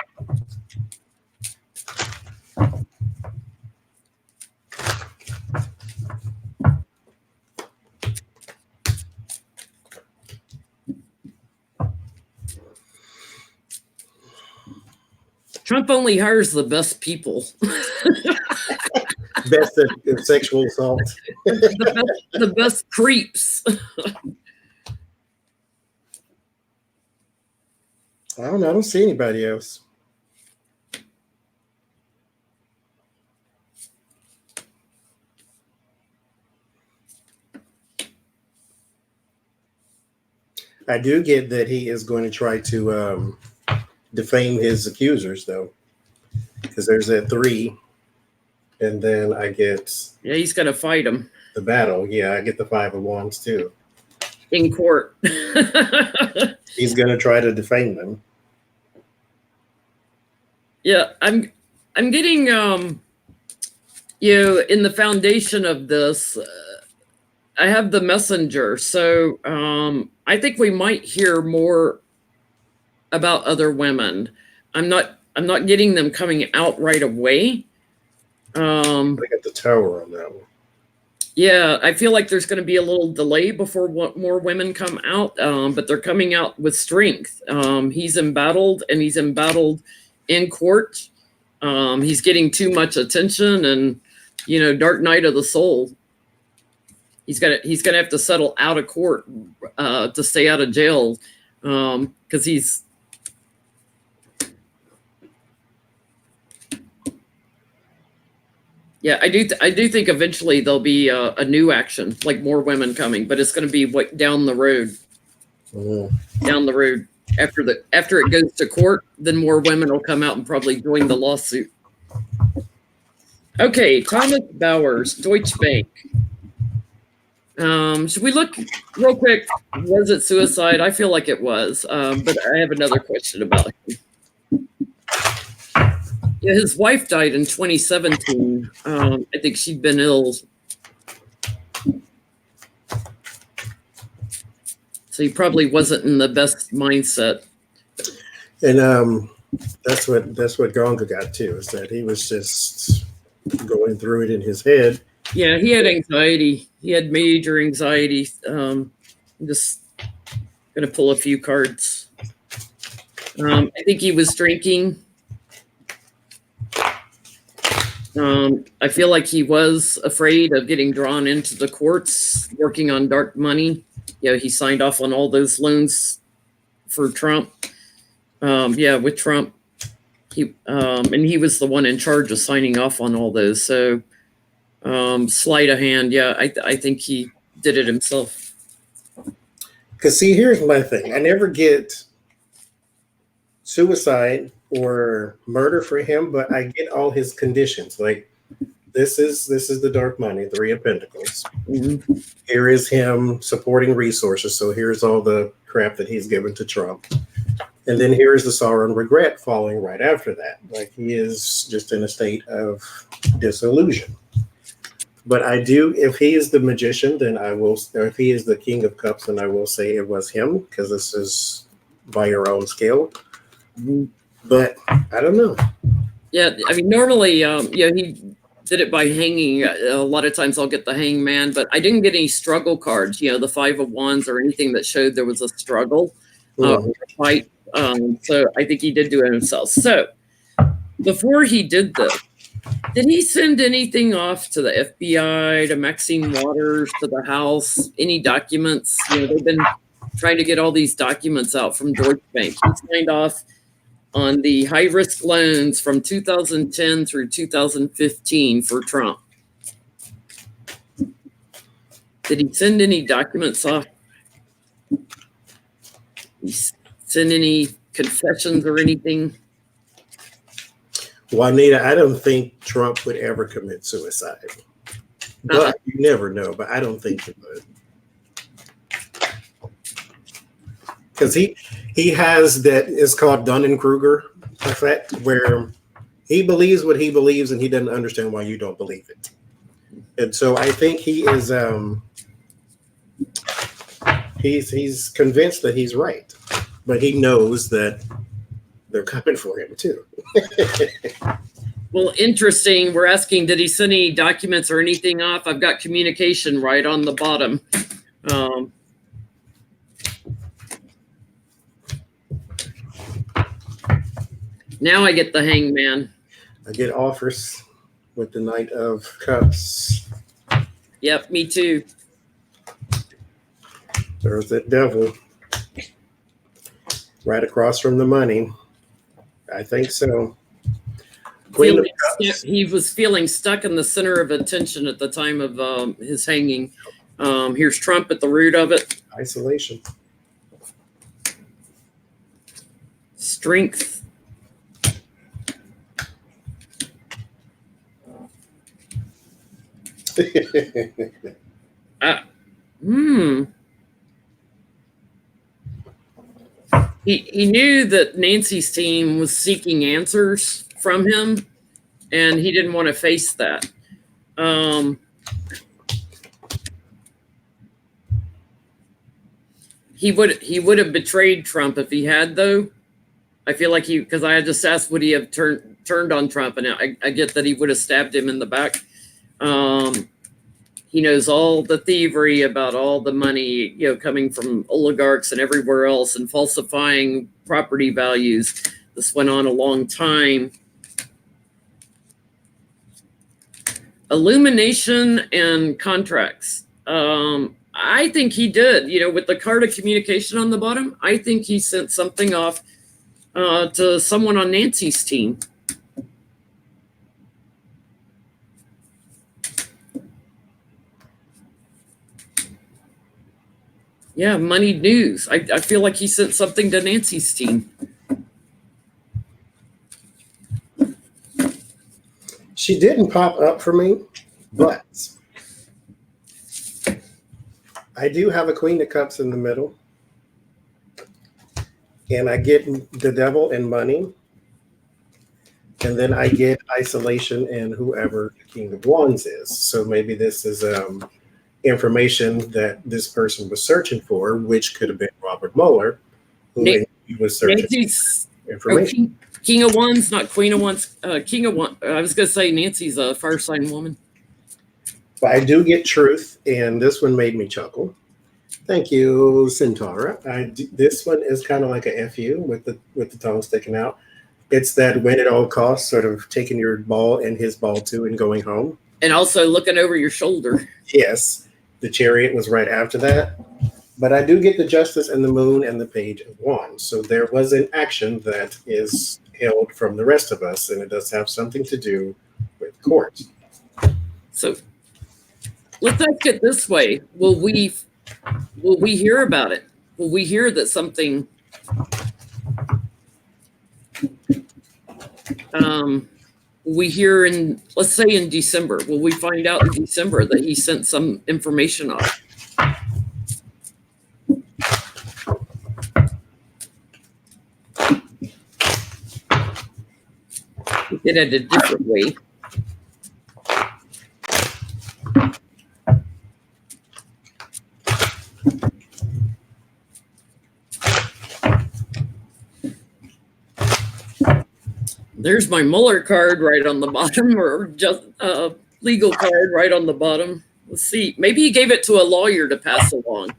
Speaker 1: Trump only hires the best people.
Speaker 2: Best of sexual assault.
Speaker 1: the best creeps.
Speaker 2: I don't know. I don't see anybody else. I do get that he is going to try to defame his accusers, though, because there's that 3, and then I get
Speaker 1: he's going to fight him
Speaker 2: the battle. Yeah, I get the 5 of Wands too
Speaker 1: in court.
Speaker 2: He's going to try to defame them.
Speaker 1: Yeah, I'm getting in the foundation of this. I have the messenger, so I think we might hear more about other women. I'm not getting them coming out right away.
Speaker 2: I got the Tower on that one.
Speaker 1: Yeah, I feel like there's going to be a little delay before more women come out, but they're coming out with strength. He's embattled, and he's embattled in court. He's getting too much attention, and dark night of the soul. He's gonna have to settle out of court to stay out of jail, because he's. Yeah, I do think eventually there'll be a new action, like more women coming, but it's going to be down the road. Down the road after it goes to court, then more women will come out and probably join the lawsuit. Okay, Thomas Bowers, Deutsche Bank. Should we look real quick? Was it suicide? I feel like it was, but I have another question about him. Yeah, his wife died in 2017. I think she'd been ill. So he probably wasn't in the best mindset.
Speaker 2: And that's what Gonga got too, is that he was just going through it in his head.
Speaker 1: Yeah, he had anxiety. He had major anxiety. I'm just going to pull a few cards. I think he was drinking. I feel like he was afraid of getting drawn into the courts, working on dark money. He signed off on all those loans for Trump. With Trump. And he was the one in charge of signing off on all those. So sleight of hand. Yeah, I think he did it himself.
Speaker 2: Because see, here's my thing. I never get suicide or murder for him, but I get all his conditions. Like this is the dark money, 3 of Pentacles. Mm-hmm. Here is him supporting resources. So here's all the crap that he's given to Trump. And then here's the sorrow and regret following right after that. Like he is just in a state of disillusion. But I do, if he is the magician, then I will, or if he is the King of Cups, then I will say it was him, because this is by your own scale. Mm-hmm. But I don't know. Yeah,
Speaker 1: I mean, normally, he did it by hanging. A lot of times I'll get the hangman, but I didn't get any struggle cards, the 5 of Wands or anything that showed there was a struggle or a fight. So I think he did do it himself. So before he did this, did he send anything off to the FBI, to Maxine Waters, to the House, any documents? They've been trying to get all these documents out from Deutsche Bank. He signed off on the high-risk loans from 2010 through 2015 for Trump. Did he send any documents off? Did he send any confessions or anything?
Speaker 2: Juanita, I don't think Trump would ever commit suicide. But you never know, but I don't think he would. Because he has that, it's called Dunning-Kruger effect, where he believes what he believes and he doesn't understand why you don't believe it. And so I think he is he's convinced that he's right, but he knows that they're coming for him too.
Speaker 1: Well, interesting. We're asking, did he send any documents or anything off? I've got communication right on the bottom. Now I get the hangman.
Speaker 2: I get offers with the Knight of Cups.
Speaker 1: Yep, me too.
Speaker 2: There's that devil right across from the money. I think so. Queen of Cups.
Speaker 1: He was feeling stuck in the center of attention at the time of his hanging. Here's Trump at the root of it.
Speaker 2: Isolation.
Speaker 1: Strength. He knew that Nancy's team was seeking answers from him, and he didn't want to face that. He would have betrayed Trump if he had, though. I feel like because I had just asked, would he have turned on Trump, and I get that he would have stabbed him in the back. He knows all the thievery about all the money, coming from oligarchs and everywhere else, and falsifying property values. This went on a long time. Illumination and contracts. I think he did, with the card of communication on the bottom. I think he sent something off to someone on Nancy's team. Yeah, moneyed news. I feel like he sent something to Nancy's team.
Speaker 2: She didn't pop up for me, but I do have a Queen of Cups in the middle. And I get the Devil and money. And then I get isolation and whoever the King of Wands is. So maybe this is information that this person was searching for, which could have been Robert Mueller, who was searching for information.
Speaker 1: King of Wands, not Queen of Wands. King of Wands. I was going to say Nancy's a fire sign woman.
Speaker 2: But I do get truth, and this one made me chuckle. Thank you, Centaura. This one is kind of like a FU with the tongue sticking out. It's that win at all costs, sort of taking your ball and his ball too and going home.
Speaker 1: And also looking over your shoulder.
Speaker 2: Yes. The Chariot was right after that. But I do get the Justice and the Moon and the Page of Wands. So there was an action that is held from the rest of us, and it does have something to do with court.
Speaker 1: So let's ask it this way. Will we hear about it? Will we hear that something we hear let's say in December? Will we find out in December that he sent some information off? We did it a different way. There's my Mueller card right on the bottom, or just legal card right on the bottom. Let's see. Maybe he gave it to a lawyer to pass along.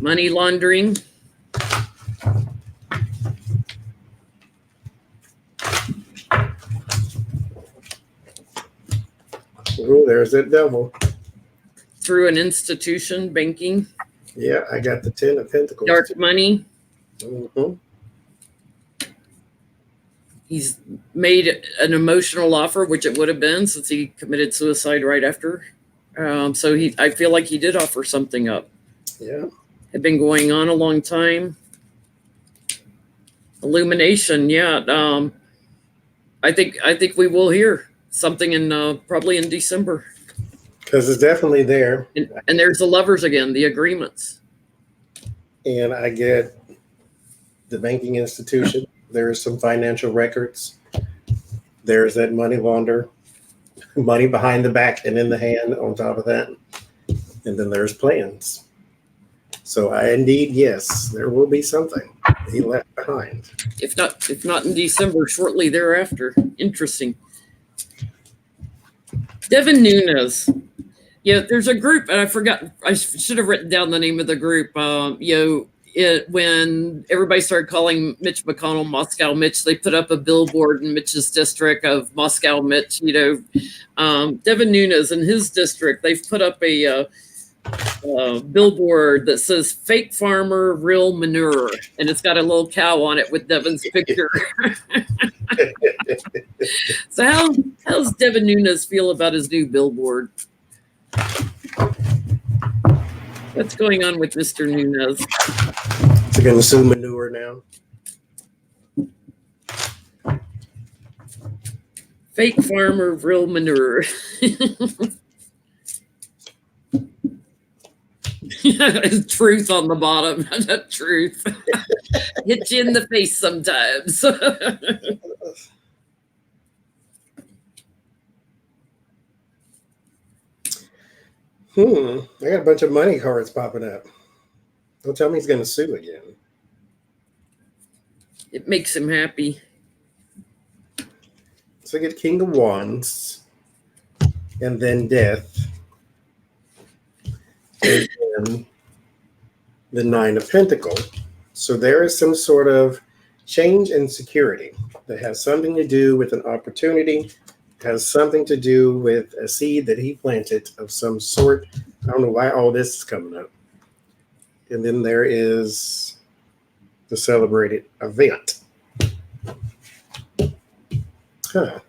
Speaker 1: Money laundering.
Speaker 2: Oh, there's that devil.
Speaker 1: Through an institution, banking.
Speaker 2: Yeah, I got the 10 of Pentacles.
Speaker 1: Dark money.
Speaker 2: Mm-hmm.
Speaker 1: He's made an emotional offer, which it would have been since he committed suicide right after. So I feel like he did offer something up.
Speaker 2: Yeah.
Speaker 1: Had been going on a long time. Illumination, yeah. I think we will hear something in probably in December.
Speaker 2: Because it's definitely there.
Speaker 1: And there's the lovers again, the agreements.
Speaker 2: And I get the banking institution. There is some financial records. There's that money launder, money behind the back and in the hand on top of that. And then there's plans. So yes, there will be something he left behind. If
Speaker 1: not in December, shortly thereafter. Interesting. Devin Nunes. Yeah, there's a group, and I forgot. I should have written down the name of the group. When everybody started calling Mitch McConnell Moscow Mitch, they put up a billboard in Mitch's district of Moscow Mitch. Devin Nunes in his district, they've put up a billboard that says "Fake Farmer, Real Manure," and it's got a little cow on it with Devin's picture. So how's Devin Nunes feel about his new billboard? What's going on with Mr. Nunes?
Speaker 2: Is he going to sue manure now?
Speaker 1: Fake farmer, real manure. Truth on the bottom. Truth. Hit you in the face sometimes.
Speaker 2: I got a bunch of money cards popping up. Don't tell me he's going to sue again.
Speaker 1: It makes him happy.
Speaker 2: So I get King of Wands, and then Death, and then the Nine of Pentacles. So there is some sort of change in security that has something to do with an opportunity, has something to do with a seed that he planted of some sort. I don't know why all this is coming up. And then there is the celebrated event. Huh.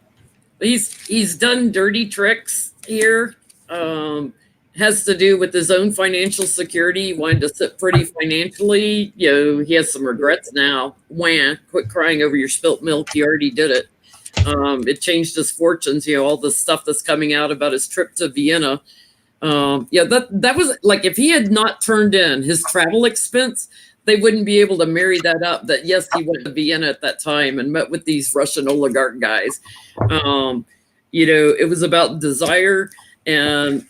Speaker 1: He's done dirty tricks here. Has to do with his own financial security. He wanted to sit pretty financially. He has some regrets now. Wah, quit crying over your spilt milk. He already did it. It changed his fortunes. All the stuff that's coming out about his trip to Vienna. That was like, if he had not turned in his travel expense, they wouldn't be able to marry that up. That yes, he went to Vienna at that time and met with these Russian oligarch guys. It was about desire, and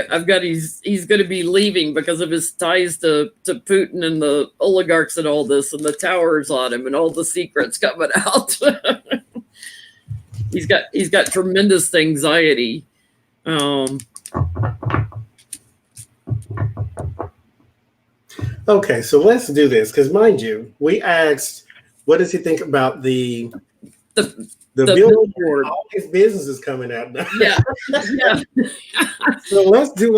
Speaker 1: I've got he's going to be leaving because of his ties to Putin and the oligarchs and all this, and the towers on him and all the secrets coming out. He's got tremendous anxiety.
Speaker 2: Okay, so let's do this, because mind you, we asked, what does he think about the billboard? All his business is coming out now.
Speaker 1: Yeah.
Speaker 2: So let's do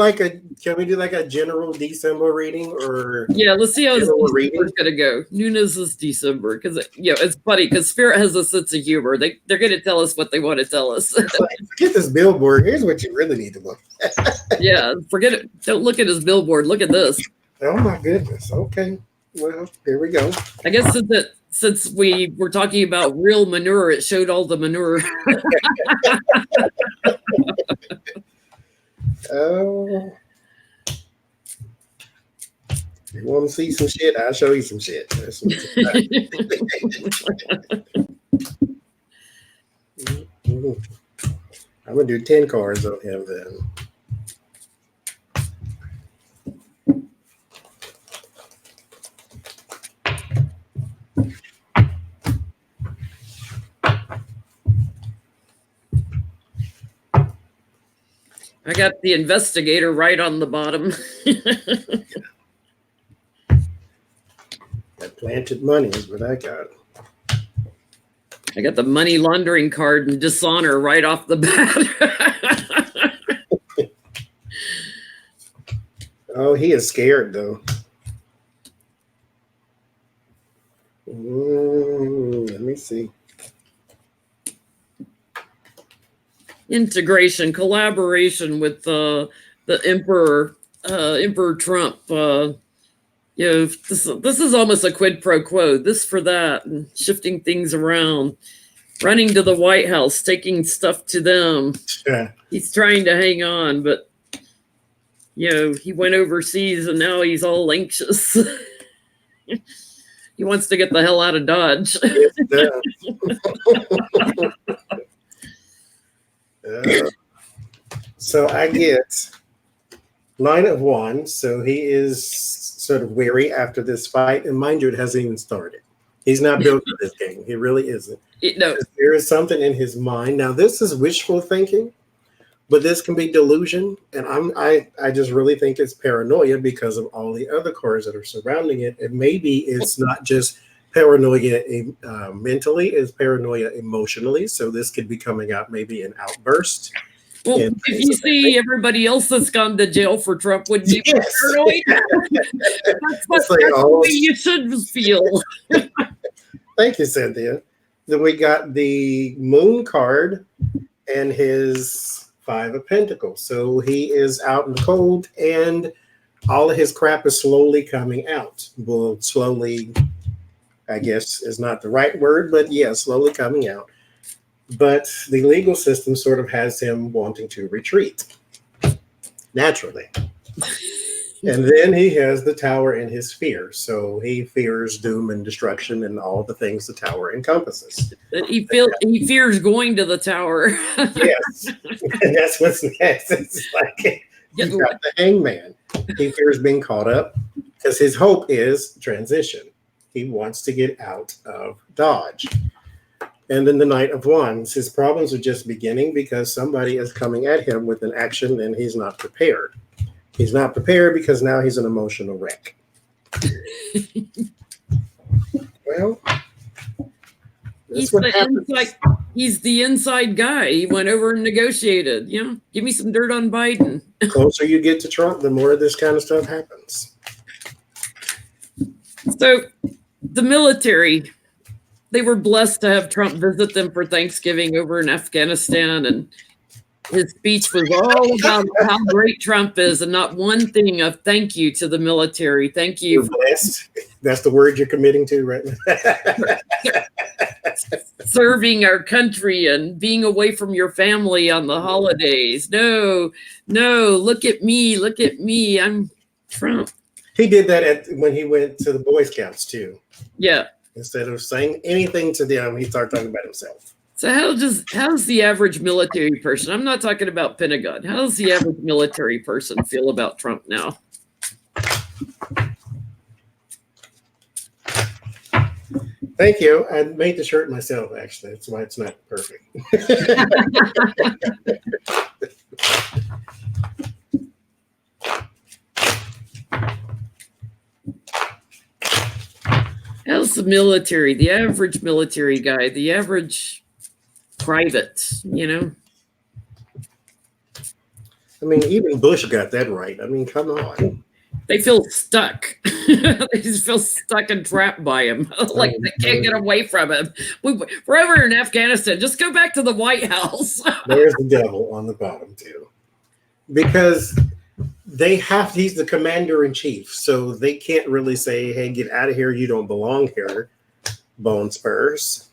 Speaker 2: can we do like a general December reading, or
Speaker 1: let's see how December's gonna go. Nunes is December, because it's funny because Spirit has a sense of humor. They're gonna tell us what they want to tell us.
Speaker 2: Forget this billboard. Here's what you really need to look at.
Speaker 1: Forget it. Don't look at his billboard. Look at this.
Speaker 2: Oh my goodness. Okay. Well, here we go.
Speaker 1: I guess since we were talking about real manure, it showed all the manure.
Speaker 2: Oh. You want to see some shit? I'll show you some shit. I'm going to do 10 cards on him then.
Speaker 1: I got the investigator right on the bottom.
Speaker 2: That planted money is what I got.
Speaker 1: I got the money laundering card and dishonor right off the bat.
Speaker 2: Oh, he is scared though. Let me see.
Speaker 1: Integration, collaboration with the Emperor Trump. This is almost a quid pro quo. This for that, and shifting things around, running to the White House, taking stuff to them.
Speaker 2: Yeah.
Speaker 1: He's trying to hang on, but he went overseas and now he's all anxious. He wants to get the hell out of Dodge.
Speaker 2: So I get Nine of Wands. So he is sort of weary after this fight. And mind you, it hasn't even started. He's not built for this game. He really isn't. There is something in his mind. Now, this is wishful thinking, but this can be delusion. And I just really think it's paranoia because of all the other cards that are surrounding it. And maybe it's not just paranoia mentally, it's paranoia emotionally. So this could be coming out maybe an outburst.
Speaker 1: Well, if you see everybody else that's gone to jail for Trump, wouldn't you be paranoid? That's the way you should feel.
Speaker 2: Thank you, Cynthia. Then we got the Moon card and his Five of Pentacles. So he is out in the cold, and all of his crap is slowly coming out. Well, slowly, I guess, is not the right word, but yeah, slowly coming out. But the legal system sort of has him wanting to retreat naturally. And then he has the tower in his fear. So he fears doom and destruction and all the things the tower encompasses.
Speaker 1: He fears going to the tower.
Speaker 2: Yes. And that's what's next. It's like he's got the hangman. He fears being caught up because his hope is transition. He wants to get out of Dodge. And then the Knight of Wands, his problems are just beginning because somebody is coming at him with an action and he's not prepared. He's not prepared because now he's an emotional wreck. Well, that's what happens.
Speaker 1: He's the inside guy. He went over and negotiated. You know, give me some dirt on Biden.
Speaker 2: The closer you get to Trump, the more of this kind of stuff happens.
Speaker 1: So the military, they were blessed to have Trump visit them for Thanksgiving over in Afghanistan, and his speech was all about how great Trump is, and not one thing of thank you to the military. Thank you.
Speaker 2: You're blessed. That's the word you're committing to right now.
Speaker 1: Serving our country and being away from your family on the holidays. No, look at me. I'm Trump.
Speaker 2: He did that when he went to the Boy Scouts too.
Speaker 1: Yeah.
Speaker 2: Instead of saying anything to them, he started talking about himself.
Speaker 1: So how's the average military person? I'm not talking about Pentagon. How does the average military person feel about Trump now?
Speaker 2: Thank you. I made the shirt myself, actually. That's why it's not perfect.
Speaker 1: How's the military, the average military guy, the average private, you know?
Speaker 2: I mean, even Bush got that right. I mean, come on.
Speaker 1: They feel stuck. They just feel stuck and trapped by him. Like they can't get away from him. We're over in Afghanistan. Just go back to the White House.
Speaker 2: There's the devil on the bottom, too. Because he's the commander in chief. So they can't really say, hey, get out of here. You don't belong here. Bone spurs.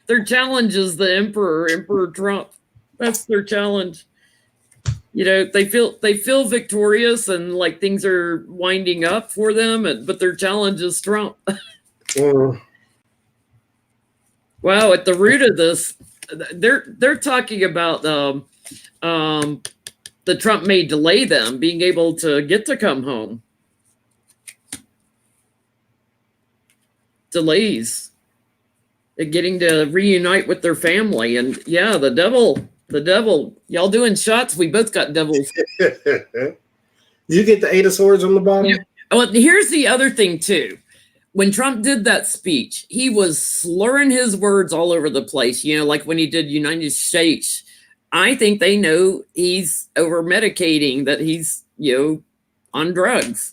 Speaker 1: Their challenge is the Emperor Trump. That's their challenge. You know, they feel victorious and like things are winding up for them, but their challenge is Trump. Wow, at the root of this, they're talking about the Trump may delay them being able to get to come home. Delays. Getting to reunite with their family. And yeah, the devil, y'all doing shots. We both got devils.
Speaker 2: You get the 8 of Swords on the bottom?
Speaker 1: Yeah. Oh, here's the other thing too. When Trump did that speech, he was slurring his words all over the place. You know, like when he did United States, I think they know he's over medicating, that he's, you know, on drugs.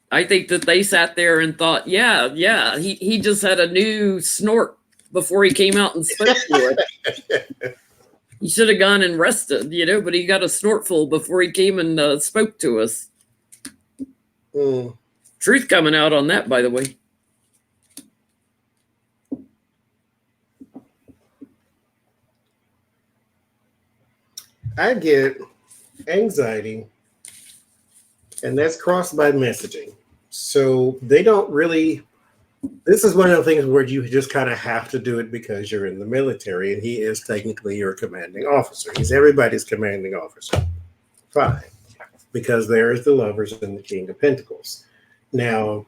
Speaker 1: I think that they sat there and thought, yeah, he just had a new snort before he came out and spoke to it. He should have gone and rested, you know, but he got a snortful before he came and spoke to us. Truth coming out on that, by the way.
Speaker 2: I get anxiety, and that's crossed by messaging. So they don't really, this is one of the things where you just kind of have to do it because you're in the military, and he is technically your commanding officer. He's everybody's commanding officer. Fine. Because there is the Lovers and the King of Pentacles. Now,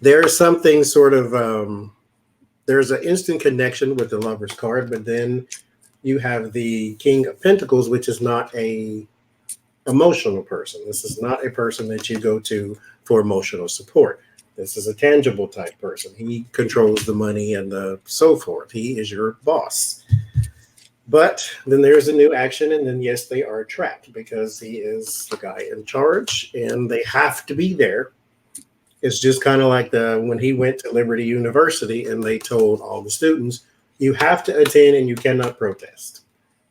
Speaker 2: there's something sort of, there's an instant connection with the Lovers card, but then you have the King of Pentacles, which is not a emotional person. This is not a person that you go to for emotional support. This is a tangible type person. He controls the money and so forth. He is your boss. But then there's a new action, and then yes, they are trapped because he is the guy in charge, and they have to be there. It's just kind of like when he went to Liberty University and they told all the students, you have to attend and you cannot protest.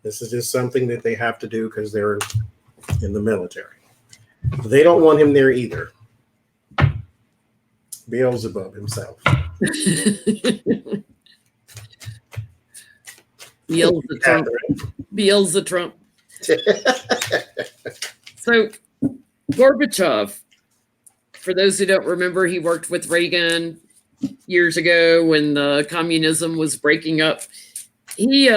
Speaker 2: This is just something that they have to do because they're in the military. They don't want him there either. Beelzebub himself.
Speaker 1: Beelzebub. So Gorbachev, for those who don't remember, he worked with Reagan years ago when communism was breaking up. He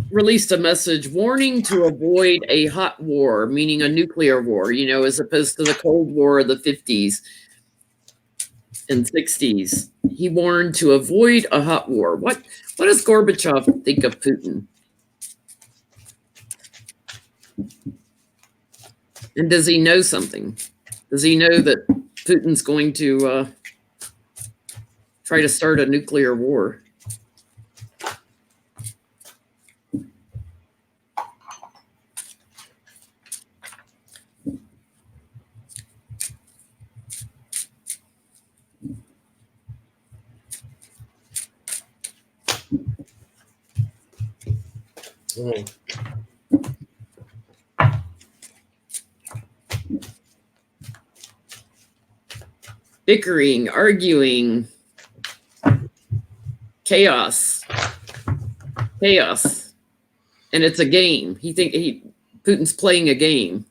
Speaker 1: released a message warning to avoid a hot war, meaning a nuclear war, as opposed to the Cold War of the 50s and 60s. He warned to avoid a hot war. What does Gorbachev think of Putin? And does he know something? Does he know that Putin's going to try to start a nuclear war? Bickering, arguing, chaos, and it's a game. Putin's playing a game.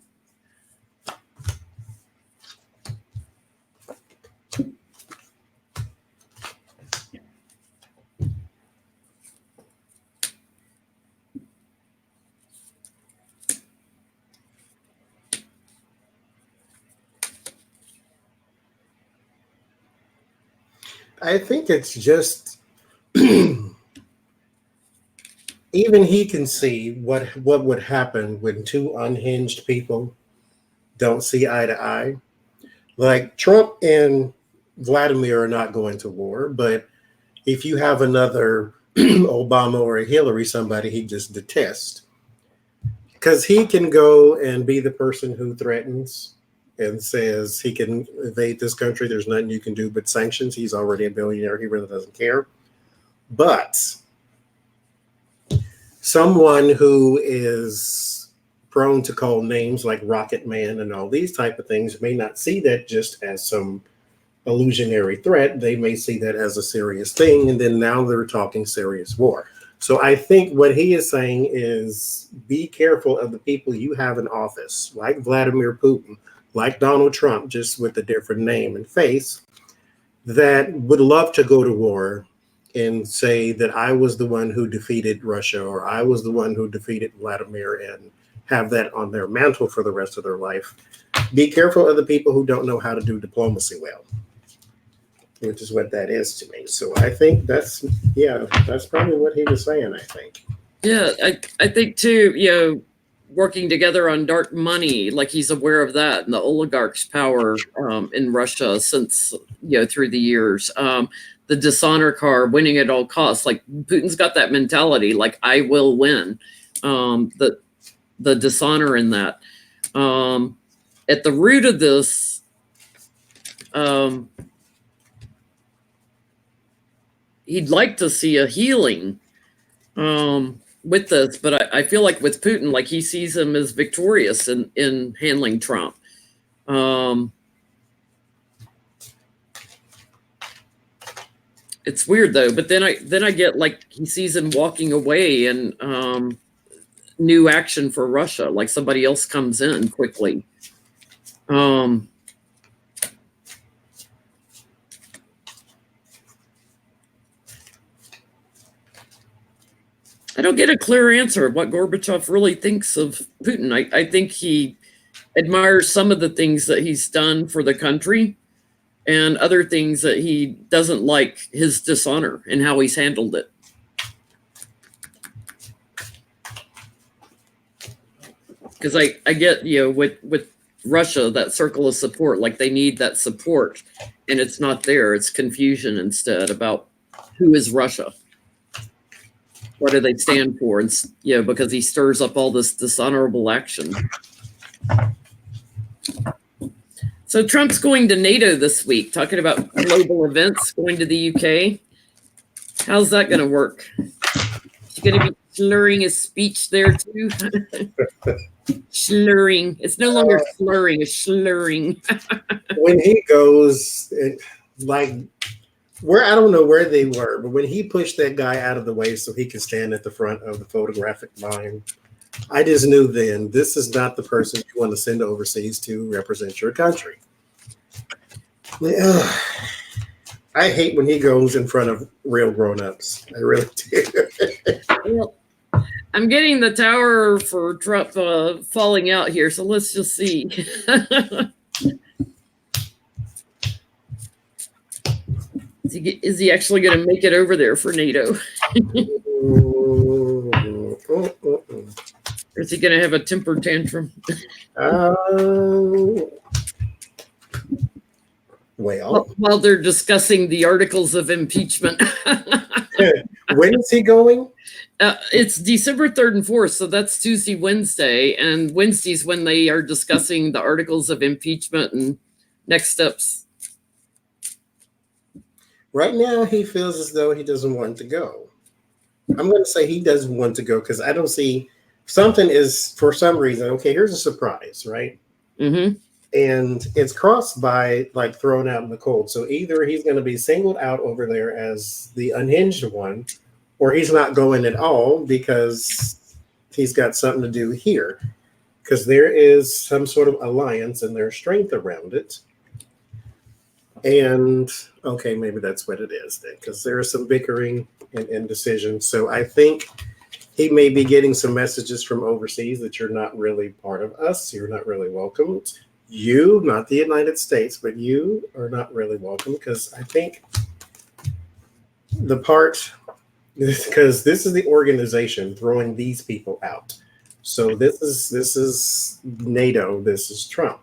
Speaker 2: I think it's just even he can see what would happen when two unhinged people don't see eye to eye. Like Trump and Vladimir are not going to war, but if you have another Obama or a Hillary, somebody he just detests, because he can go and be the person who threatens and says he can invade this country. There's nothing you can do but sanctions. He's already a billionaire. He really doesn't care. But someone who is prone to call names like Rocket Man and all these type of things may not see that just as some illusionary threat. They may see that as a serious thing. And then now they're talking serious war. So I think what he is saying is be careful of the people you have in office, like Vladimir Putin, like Donald Trump, just with a different name and face, that would love to go to war and say that I was the one who defeated Russia or I was the one who defeated Vladimir and have that on their mantle for the rest of their life. Be careful of the people who don't know how to do diplomacy well, which is what that is to me. So I think that's probably what he was saying, I think.
Speaker 1: Yeah, I think too, working together on dark money, like he's aware of that and the oligarchs' power in Russia since, through the years. The dishonor card, winning at all costs. Like Putin's got that mentality, like I will win. The dishonor in that. At the root of this, he'd like to see a healing with this, but I feel like with Putin, like he sees him as victorious in handling Trump. It's weird though, but then I get like he sees him walking away and new action for Russia, like somebody else comes in quickly. I don't get a clear answer of what Gorbachev really thinks of Putin. I think he admires some of the things that he's done for the country and other things that he doesn't like, his dishonor and how he's handled it. Because I get, with Russia, that circle of support, like they need that support and it's not there. It's confusion instead about who is Russia. What do they stand for? And, because he stirs up all this dishonorable action. So Trump's going to NATO this week, talking about global events, going to the UK. How's that going to work? Is he going to be slurring his speech there too. Slurring. It's no longer slurring, it's slurring.
Speaker 2: When he goes, like, where I don't know where they were, but when he pushed that guy out of the way so he could stand at the front of the photographic line, I just knew then this is not the person you want to send overseas to represent your country. Yeah. I hate when he goes in front of real grown-ups. I really do.
Speaker 1: Well, I'm getting the tower for Trump falling out here, so let's just see. Is he actually going to make it over there for NATO? Or is he going to have a temper tantrum?
Speaker 2: Well,
Speaker 1: while they're discussing the articles of impeachment.
Speaker 2: When is he going?
Speaker 1: It's December 3rd and 4th, so that's Tuesday, Wednesday, and Wednesday's when they are discussing the articles of impeachment and next steps.
Speaker 2: Right now, he feels as though he doesn't want to go. I'm going to say he doesn't want to go because I don't see something is, for some reason, okay, here's a surprise, right?
Speaker 1: Mm-hmm.
Speaker 2: And it's crossed by, like, thrown out in the cold. So either he's going to be singled out over there as the unhinged one, or he's not going at all because he's got something to do here. Because there is some sort of alliance and there's strength around it. And, okay, maybe that's what it is then, because there is some bickering and indecision. So I think he may be getting some messages from overseas that you're not really part of us. You're not really welcomed. You, not the United States, but you are not really welcome, because I think the part, because this is the organization throwing these people out. So this is NATO, this is Trump.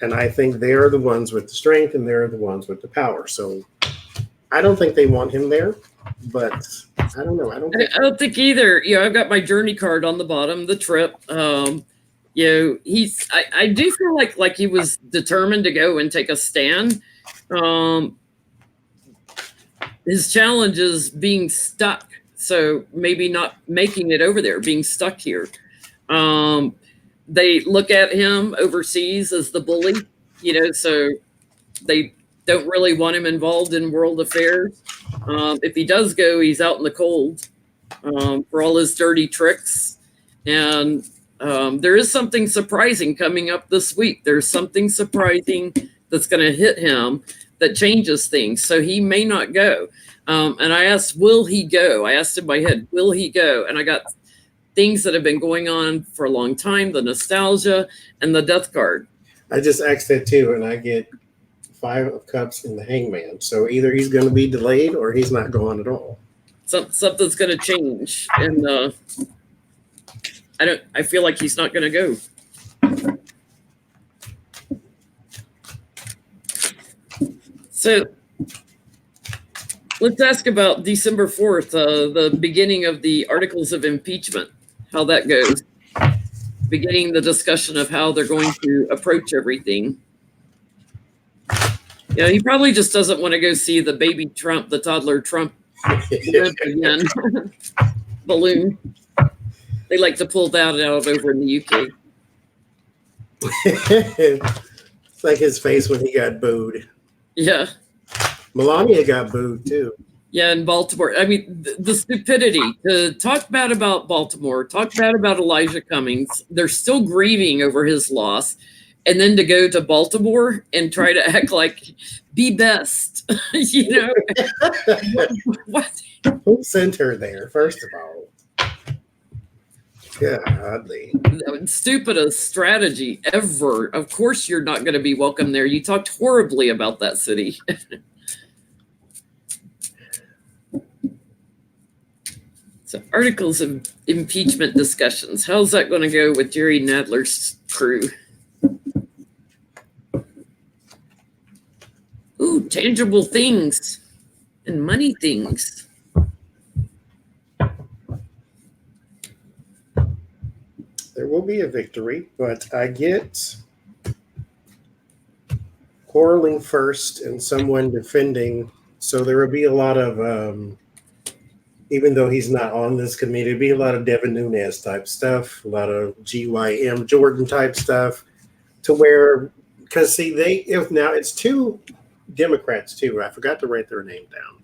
Speaker 2: And I think they're the ones with the strength and they're the ones with the power. So I don't think they want him there, but I don't know. I don't think either.
Speaker 1: You know, I've got my journey card on the bottom, the trip. You know, I do feel like he was determined to go and take a stand. His challenge is being stuck. So maybe not making it over there, being stuck here. They look at him overseas as the bully, you know, so they don't really want him involved in world affairs. If he does go, he's out in the cold for all his dirty tricks. And there is something surprising coming up this week. There's something surprising that's going to hit him that changes things. So he may not go. And I asked, will he go? I asked in my head, will he go? And I got things that have been going on for a long time, the nostalgia and the death card.
Speaker 2: I just asked that too, and I get 5 of Cups and the Hangman. So either he's going to be delayed or he's not going at all.
Speaker 1: Something's going to change. And I feel like he's not going to go. So let's ask about December 4th, the beginning of the articles of impeachment, how that goes. Beginning the discussion of how they're going to approach everything. You know, he probably just doesn't want to go see the baby Trump, the toddler Trump again. Balloon. They like to pull that out over in the UK.
Speaker 2: It's like his face when he got booed.
Speaker 1: Yeah.
Speaker 2: Melania got booed too.
Speaker 1: Yeah, in Baltimore. I mean, the stupidity to talk bad about Baltimore, talk bad about Elijah Cummings. They're still grieving over his loss. And then to go to Baltimore and try to act like be best, you know? What?
Speaker 2: Who sent her there, first of all? Godly.
Speaker 1: The stupidest strategy ever. Of course you're not going to be welcome there. You talked horribly about that city. So articles of impeachment discussions. How's that going to go with Jerry Nadler's crew? Ooh, tangible things and money things.
Speaker 2: There will be a victory, but I get quarreling first and someone defending. So there will be a lot of even though he's not on this committee, it'd be a lot of Devin Nunes type stuff, a lot of GYM Jordan type stuff, to where, because see, if now it's two Democrats too, I forgot to write their name down,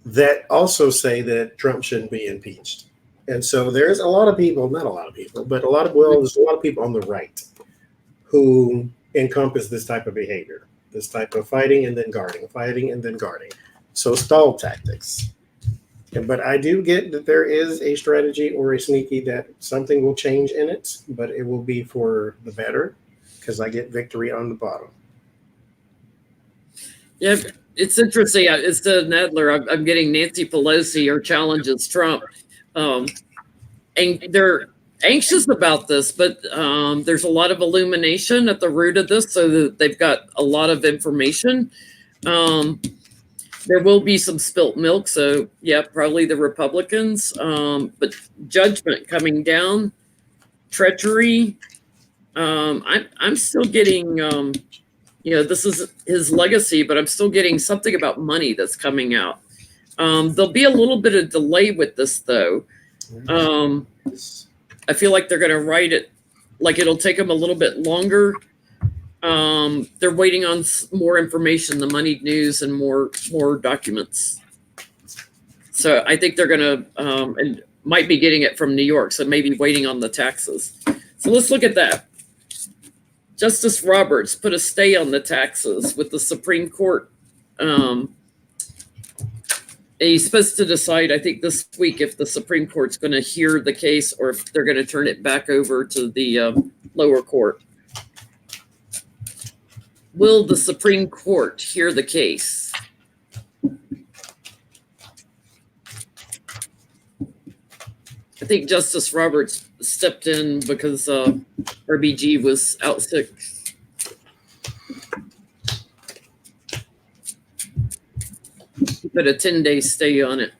Speaker 2: that also say that Trump shouldn't be impeached. And so there's a lot of people, not a lot of people, but there's a lot of people on the right who encompass this type of behavior, this type of fighting and then guarding, fighting and then guarding. So stall tactics. But I do get that there is a strategy or a sneaky that something will change in it, but it will be for the better because I get victory on the bottom.
Speaker 1: Yeah, it's interesting. It's the Nadler. I'm getting Nancy Pelosi or challenges Trump. And they're anxious about this, but there's a lot of illumination at the root of this, so that they've got a lot of information. There will be some spilt milk, so yeah, probably the Republicans. But judgment coming down, treachery. I'm still getting, this is his legacy, but I'm still getting something about money that's coming out. There'll be a little bit of delay with this, though. I feel like they're going to write it, like it'll take them a little bit longer. They're waiting on more information, the moneyed news, and more documents. So I think they're going to, and might be getting it from New York, so maybe waiting on the taxes. So let's look at that. Justice Roberts put a stay on the taxes with the Supreme Court. He's supposed to decide, I think, this week if the Supreme Court's going to hear the case or if they're going to turn it back over to the lower court. Will the Supreme Court hear the case? I think Justice Roberts stepped in because RBG was out sick. He put a 10-day stay on it.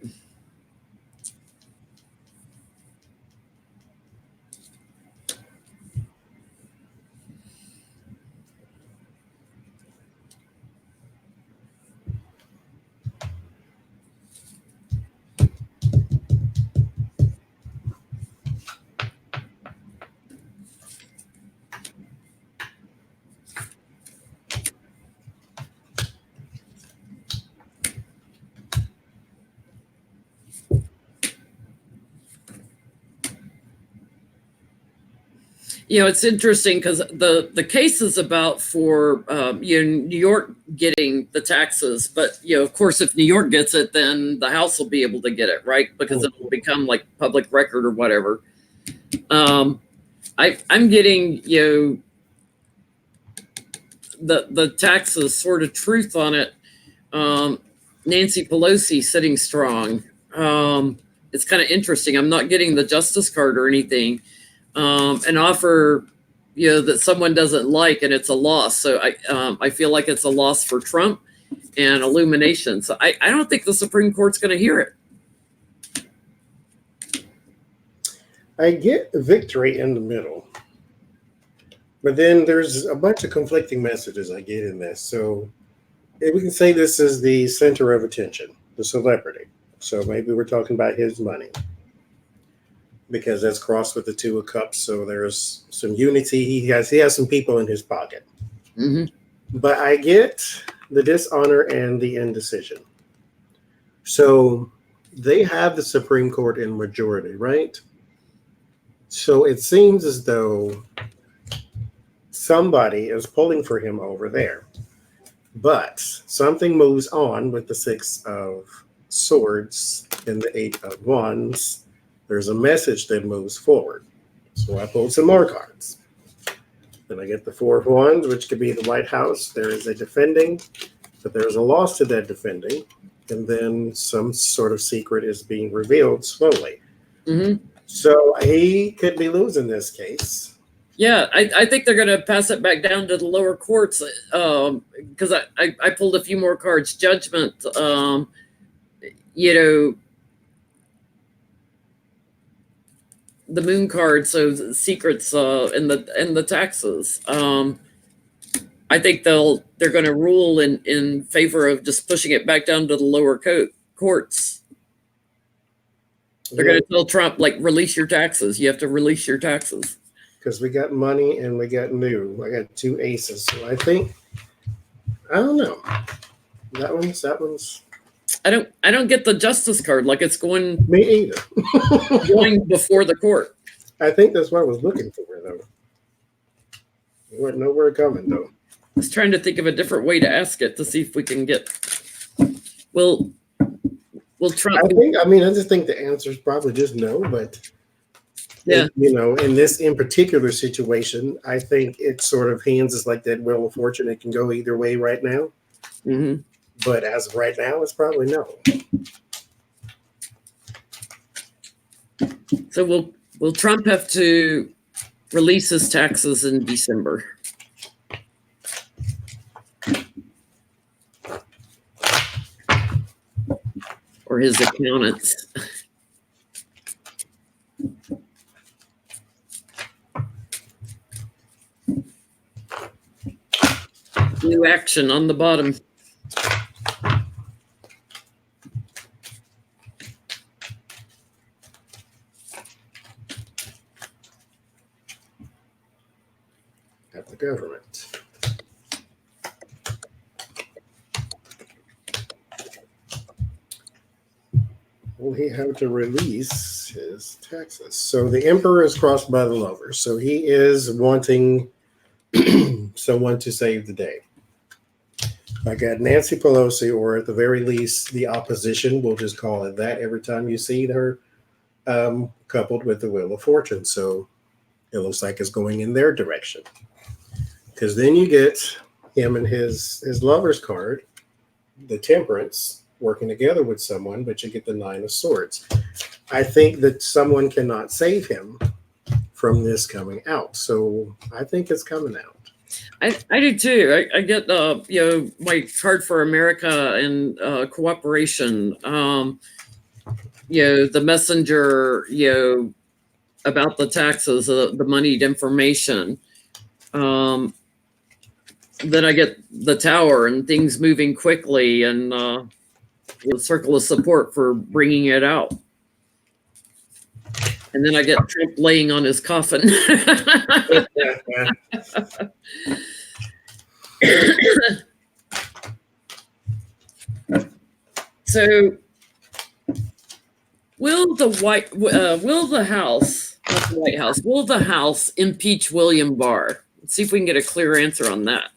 Speaker 1: It's interesting because the case is about for New York getting the taxes, but of course, if New York gets it, then the House will be able to get it, right? Because it will become like public record or whatever. I'm getting the taxes sort of truth on it. Nancy Pelosi sitting strong. It's kind of interesting. I'm not getting the justice card or anything. An offer, that someone doesn't like, and it's a loss. So I feel like it's a loss for Trump and illumination. So I don't think the Supreme Court's going to hear it.
Speaker 2: I get victory in the middle, but then there's a bunch of conflicting messages I get in this. So we can say this is the center of attention, the celebrity. So maybe we're talking about his money, because that's crossed with the Two of Cups. So there's some unity. He has some people in his pocket. Mm-hmm. But I get the dishonor and the indecision. So they have the Supreme Court in majority, right? So it seems as though somebody is pulling for him over there. But something moves on with the Six of Swords and the Eight of Wands. There's a message that moves forward. So I pulled some more cards. Then I get the Four of Wands, which could be the White House. There is a defending, but there's a loss to that defending. And then some sort of secret is being revealed slowly. Mm-hmm. So he could be losing this case.
Speaker 1: Yeah, I think they're going to pass it back down to the lower courts because I pulled a few more cards. Judgment, the moon card, so secrets and the taxes. I think they're going to rule in favor of just pushing it back down to the lower courts. They're going to tell Trump, like, release your taxes. You have to release your taxes.
Speaker 2: Because we got money and we got new. I got 2 aces. So I think, I don't know. That one's.
Speaker 1: I don't get the justice card. Like, it's going.
Speaker 2: Me either.
Speaker 1: Going before the court.
Speaker 2: I think that's what I was looking for, though. We weren't nowhere coming, though.
Speaker 1: I was trying to think of a different way to ask it to see if we can get. Will Trump?
Speaker 2: I just think the answer is probably just no, but.
Speaker 1: Yeah.
Speaker 2: In this in particular situation, I think it sort of hands us like that wheel of fortune. It can go either way right now.
Speaker 1: Mm-hmm.
Speaker 2: But as of right now, it's probably no.
Speaker 1: So will Trump have to release his taxes in December? Or his accountants? New action on the bottom.
Speaker 2: At the government. Will he have to release his taxes? So the emperor is crossed by the lover. So he is wanting someone to save the day. I got Nancy Pelosi, or at the very least, the opposition. We'll just call it that every time you see her, coupled with the Wheel of Fortune. So it looks like it's going in their direction. Because then you get him and his lover's card, the Temperance, working together with someone, but you get the 9 of Swords. I think that someone cannot save him from this coming out. So I think it's coming out.
Speaker 1: I do too. I get my card for America and cooperation. The messenger. About the taxes, the moneyed information. Then I get the Tower and things moving quickly, and the circle of support for bringing it out. And then I get Trump laying on his coffin. So, will the House, not the White House, will the House impeach William Barr? Let's see if we can get a clear answer on that.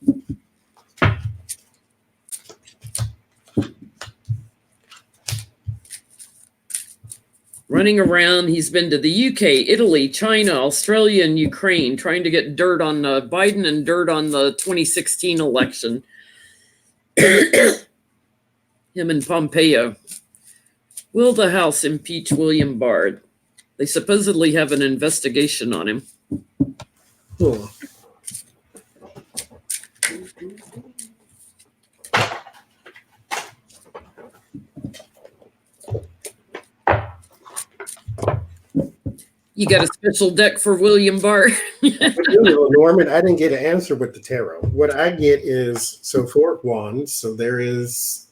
Speaker 1: Running around, he's been to the UK, Italy, China, Australia, and Ukraine, trying to get dirt on Biden and dirt on the 2016 election. Him and Pompeo. Will the House impeach William Barr? They supposedly have an investigation on him.
Speaker 2: Cool.
Speaker 1: You got a special deck for William Barr.
Speaker 2: Norman, I didn't get an answer with the tarot. What I get is, so 4 of Wands, so there is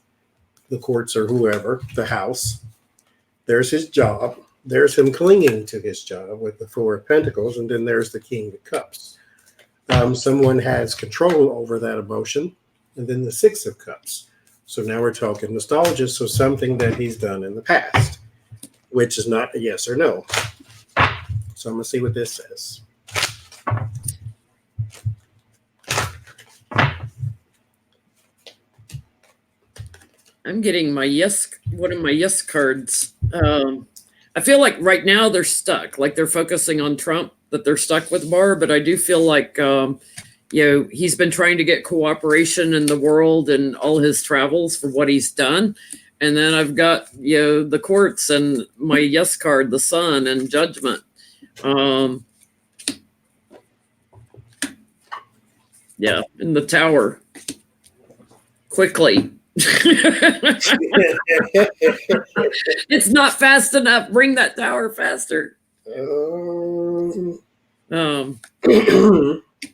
Speaker 2: the courts or whoever, the House. There's his job. There's him clinging to his job with the 4 of Pentacles, and then there's the King of Cups. Someone has control over that emotion, and then the 6 of Cups. So now we're talking nostalgia, so something that he's done in the past, which is not a yes or no. So I'm going to see what this says.
Speaker 1: I'm getting my one of my yes cards. I feel like right now they're stuck, like they're focusing on Trump, that they're stuck with Barr, but I do feel like, he's been trying to get cooperation in the world and all his travels for what he's done. And then I've got, the courts and my yes card, the Sun and Judgment. In the Tower. Quickly. It's not fast enough. Bring that Tower faster.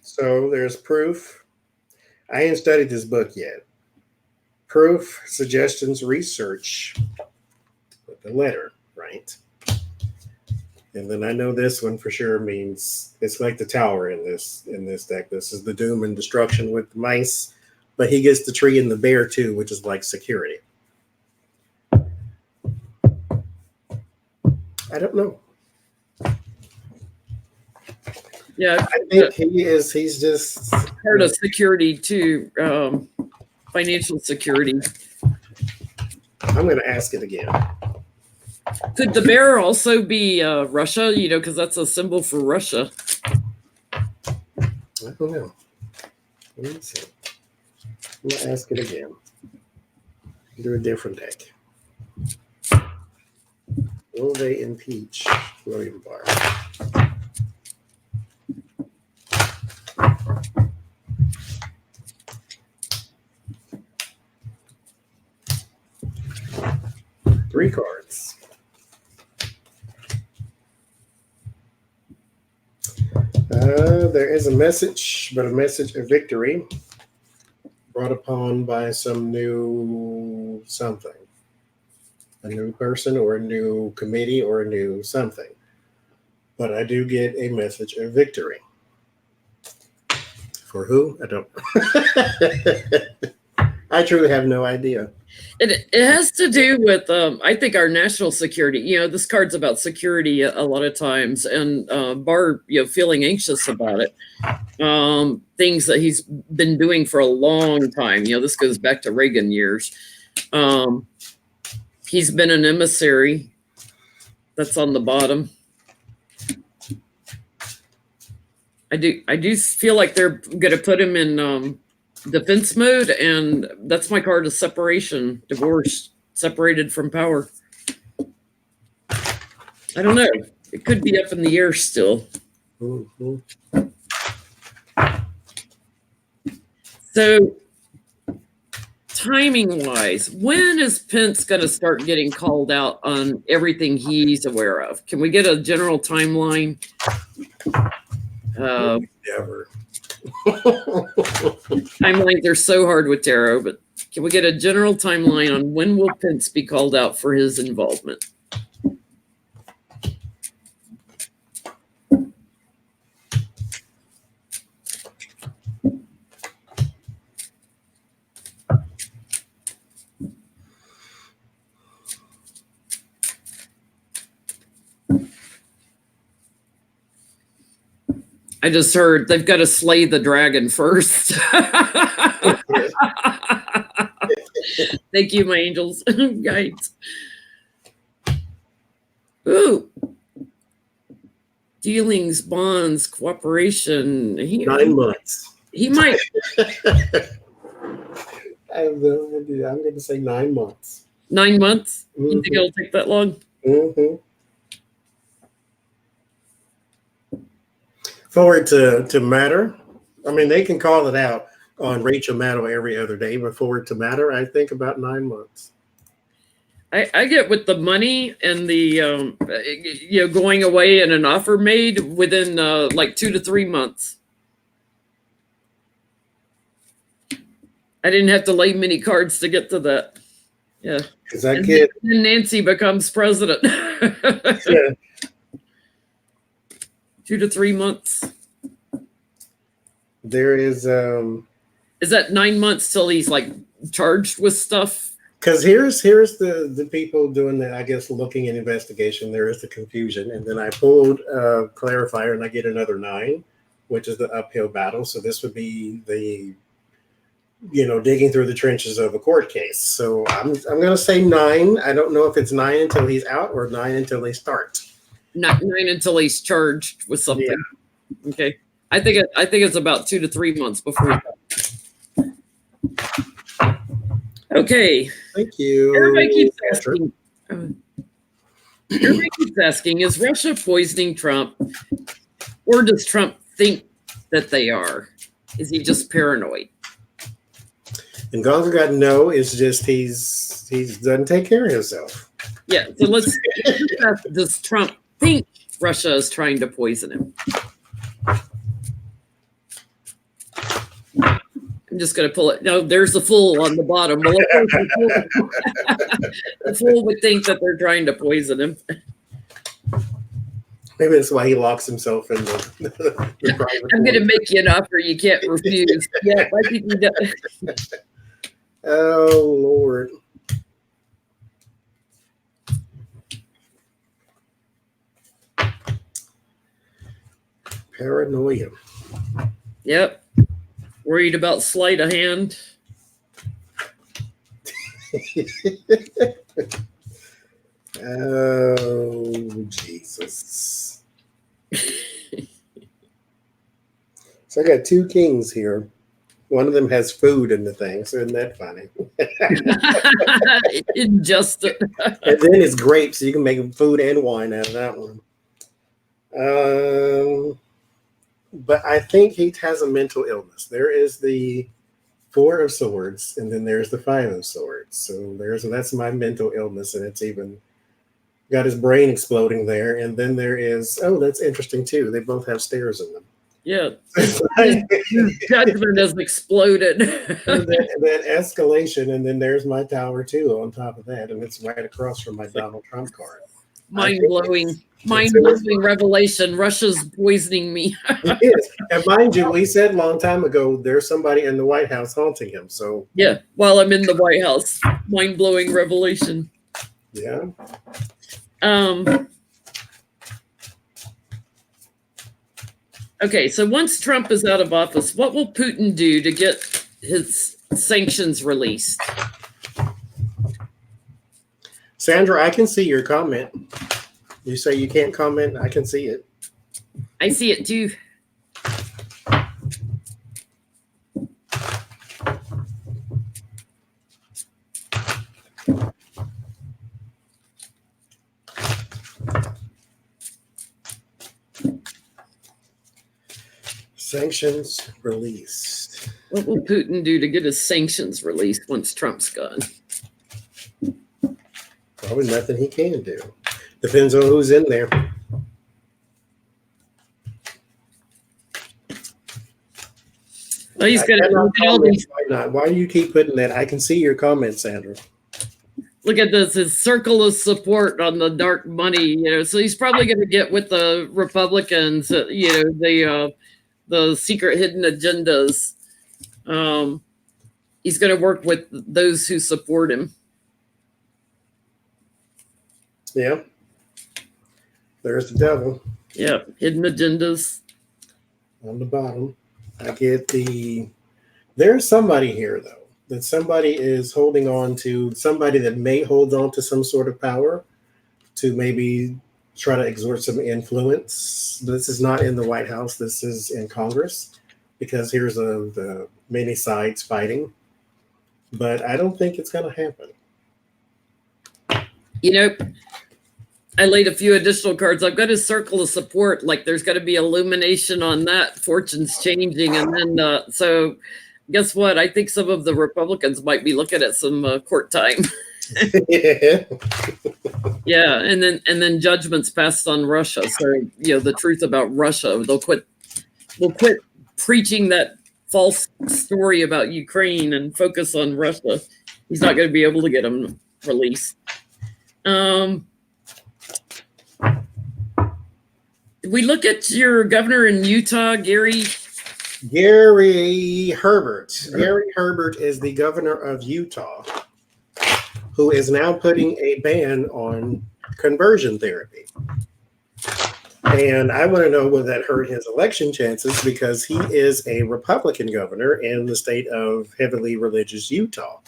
Speaker 2: So there's proof. I ain't studied this book yet. Proof, suggestions, research. With the letter, right? And then I know this one for sure means it's like the tower in this deck. This is the doom and destruction with the mice, but he gets the tree and the bear too, which is like security. I don't know.
Speaker 1: Yeah,
Speaker 2: I think he's just
Speaker 1: part of security too, financial security.
Speaker 2: I'm going to ask it again.
Speaker 1: Could the bear also be Russia? Because that's a symbol for Russia.
Speaker 2: I don't know. Let me see. I'm going to ask it again. Do a different deck. Will they impeach William Barr? Three cards. There is a message, but a message of victory brought upon by some new something. A new person or a new committee or a new something. But I do get a message of victory. For who? I don't. I truly have no idea.
Speaker 1: It has to do with, I think, our national security. This card's about security a lot of times, and Barr, feeling anxious about it. Things that he's been doing for a long time. This goes back to Reagan years. He's been an emissary. That's on the bottom. I do feel like they're going to put him in defense mode, and that's my card of separation, divorce, separated from power. I don't know. It could be up in the air still.
Speaker 2: Mm-hmm.
Speaker 1: So, timing-wise, when is Pence going to start getting called out on everything he's aware of? Can we get a general timeline?
Speaker 2: Never.
Speaker 1: Timelines are so hard with tarot, but can we get a general timeline on when will Pence be called out for his involvement? I just heard they've got to slay the dragon first. Thank you, my angels. Guides. Ooh. Dealings, bonds, cooperation.
Speaker 2: 9 months.
Speaker 1: He might.
Speaker 2: I have no idea. I'm going to say 9 months.
Speaker 1: 9 months?
Speaker 2: Mm-hmm.
Speaker 1: You think it'll take that long?
Speaker 2: Mm-hmm. For it to matter, I mean, they can call it out on Rachel Maddow every other day, but for it to matter, I think about 9 months.
Speaker 1: I get with the money and the going away and an offer made within like 2 to 3 months. I didn't have to lay many cards to get to that. Yeah,
Speaker 2: because that kid.
Speaker 1: Then Nancy becomes president.
Speaker 2: Yeah.
Speaker 1: 2 to 3 months.
Speaker 2: There is
Speaker 1: that 9 months till he's like charged with stuff?
Speaker 2: Because here's the people doing the, I guess, looking at investigation. There is the confusion, and then I pulled a clarifier, and I get another 9, which is the uphill battle. So this would be the, digging through the trenches of a court case. So I'm going to say 9. I don't know if it's 9 until he's out or 9 until they start.
Speaker 1: Not 9 until he's charged with something. Yeah. Okay. I think it's about 2 to 3 months before. Okay.
Speaker 2: Thank you.
Speaker 1: Everybody keeps asking, is Russia poisoning Trump, or does Trump think that they are? Is he just paranoid?
Speaker 2: And Gonzo got no. It's just he doesn't take care of himself.
Speaker 1: Yeah. So let's ask, does Trump think Russia is trying to poison him? I'm just going to pull it. No, there's the fool on the bottom. Well, the fool would think that they're trying to poison him.
Speaker 2: Maybe that's why he locks himself in the private.
Speaker 1: I'm going to make you an offer you can't refuse. Yeah, I think he does.
Speaker 2: Oh, Lord. Paranoia.
Speaker 1: Yep. Worried about sleight of hand.
Speaker 2: Oh, Jesus. So I got two kings here. One of them has food in the thing, so isn't that funny?
Speaker 1: Injustice.
Speaker 2: And then it's grapes, so you can make food and wine out of that one. But I think he has a mental illness. There is the Four of Swords, and then there's the Five of Swords. So that's my mental illness, and it's even got his brain exploding there. And then there is, that's interesting too. They both have stairs in them.
Speaker 1: Yeah. His judgment has exploded.
Speaker 2: that escalation, and then there's my tower too on top of that, and it's right across from my Donald Trump card. Mind-blowing
Speaker 1: revelation. Russia's poisoning me.
Speaker 2: It is. And mind you, we said a long time ago, there's somebody in the White House haunting him. So
Speaker 1: yeah, while I'm in the White House, mind-blowing revelation.
Speaker 2: Yeah.
Speaker 1: Okay, so once Trump is out of office, what will Putin do to get his sanctions released?
Speaker 2: Sandra, I can see your comment. You say you can't comment. I can see it.
Speaker 1: I see it too.
Speaker 2: Sanctions released.
Speaker 1: What will Putin do to get his sanctions released once Trump's gone?
Speaker 2: Probably nothing he can do. Depends on who's in there.
Speaker 1: Well, he's going to look at all these.
Speaker 2: Why not? Why do you keep putting that? I can see your comment, Sandra.
Speaker 1: Look at this, his circle of support on the dark money, so he's probably going to get with the Republicans, the secret hidden agendas. He's going to work with those who support him.
Speaker 2: Yeah. There's the devil.
Speaker 1: Yeah, hidden agendas.
Speaker 2: On the bottom. I get there's somebody here, though. That somebody is holding on to, somebody that may hold on to some sort of power to maybe try to exert some influence. This is not in the White House. This is in Congress, because here's the many sides fighting. But I don't think it's going to happen.
Speaker 1: I laid a few additional cards. I've got his circle of support. Like there's got to be illumination on that. Fortune's changing. And then, so guess what? I think some of the Republicans might be looking at some court time.
Speaker 2: Yeah.
Speaker 1: Yeah. And then judgments passed on Russia. So, the truth about Russia, they'll quit preaching that false story about Ukraine and focus on Russia. He's not going to be able to get them released. We look at your governor in Utah, Gary
Speaker 2: Herbert. Gary Herbert is the governor of Utah, who is now putting a ban on conversion therapy. And I want to know will that hurt his election chances, because he is a Republican governor in the state of heavily religious Utah.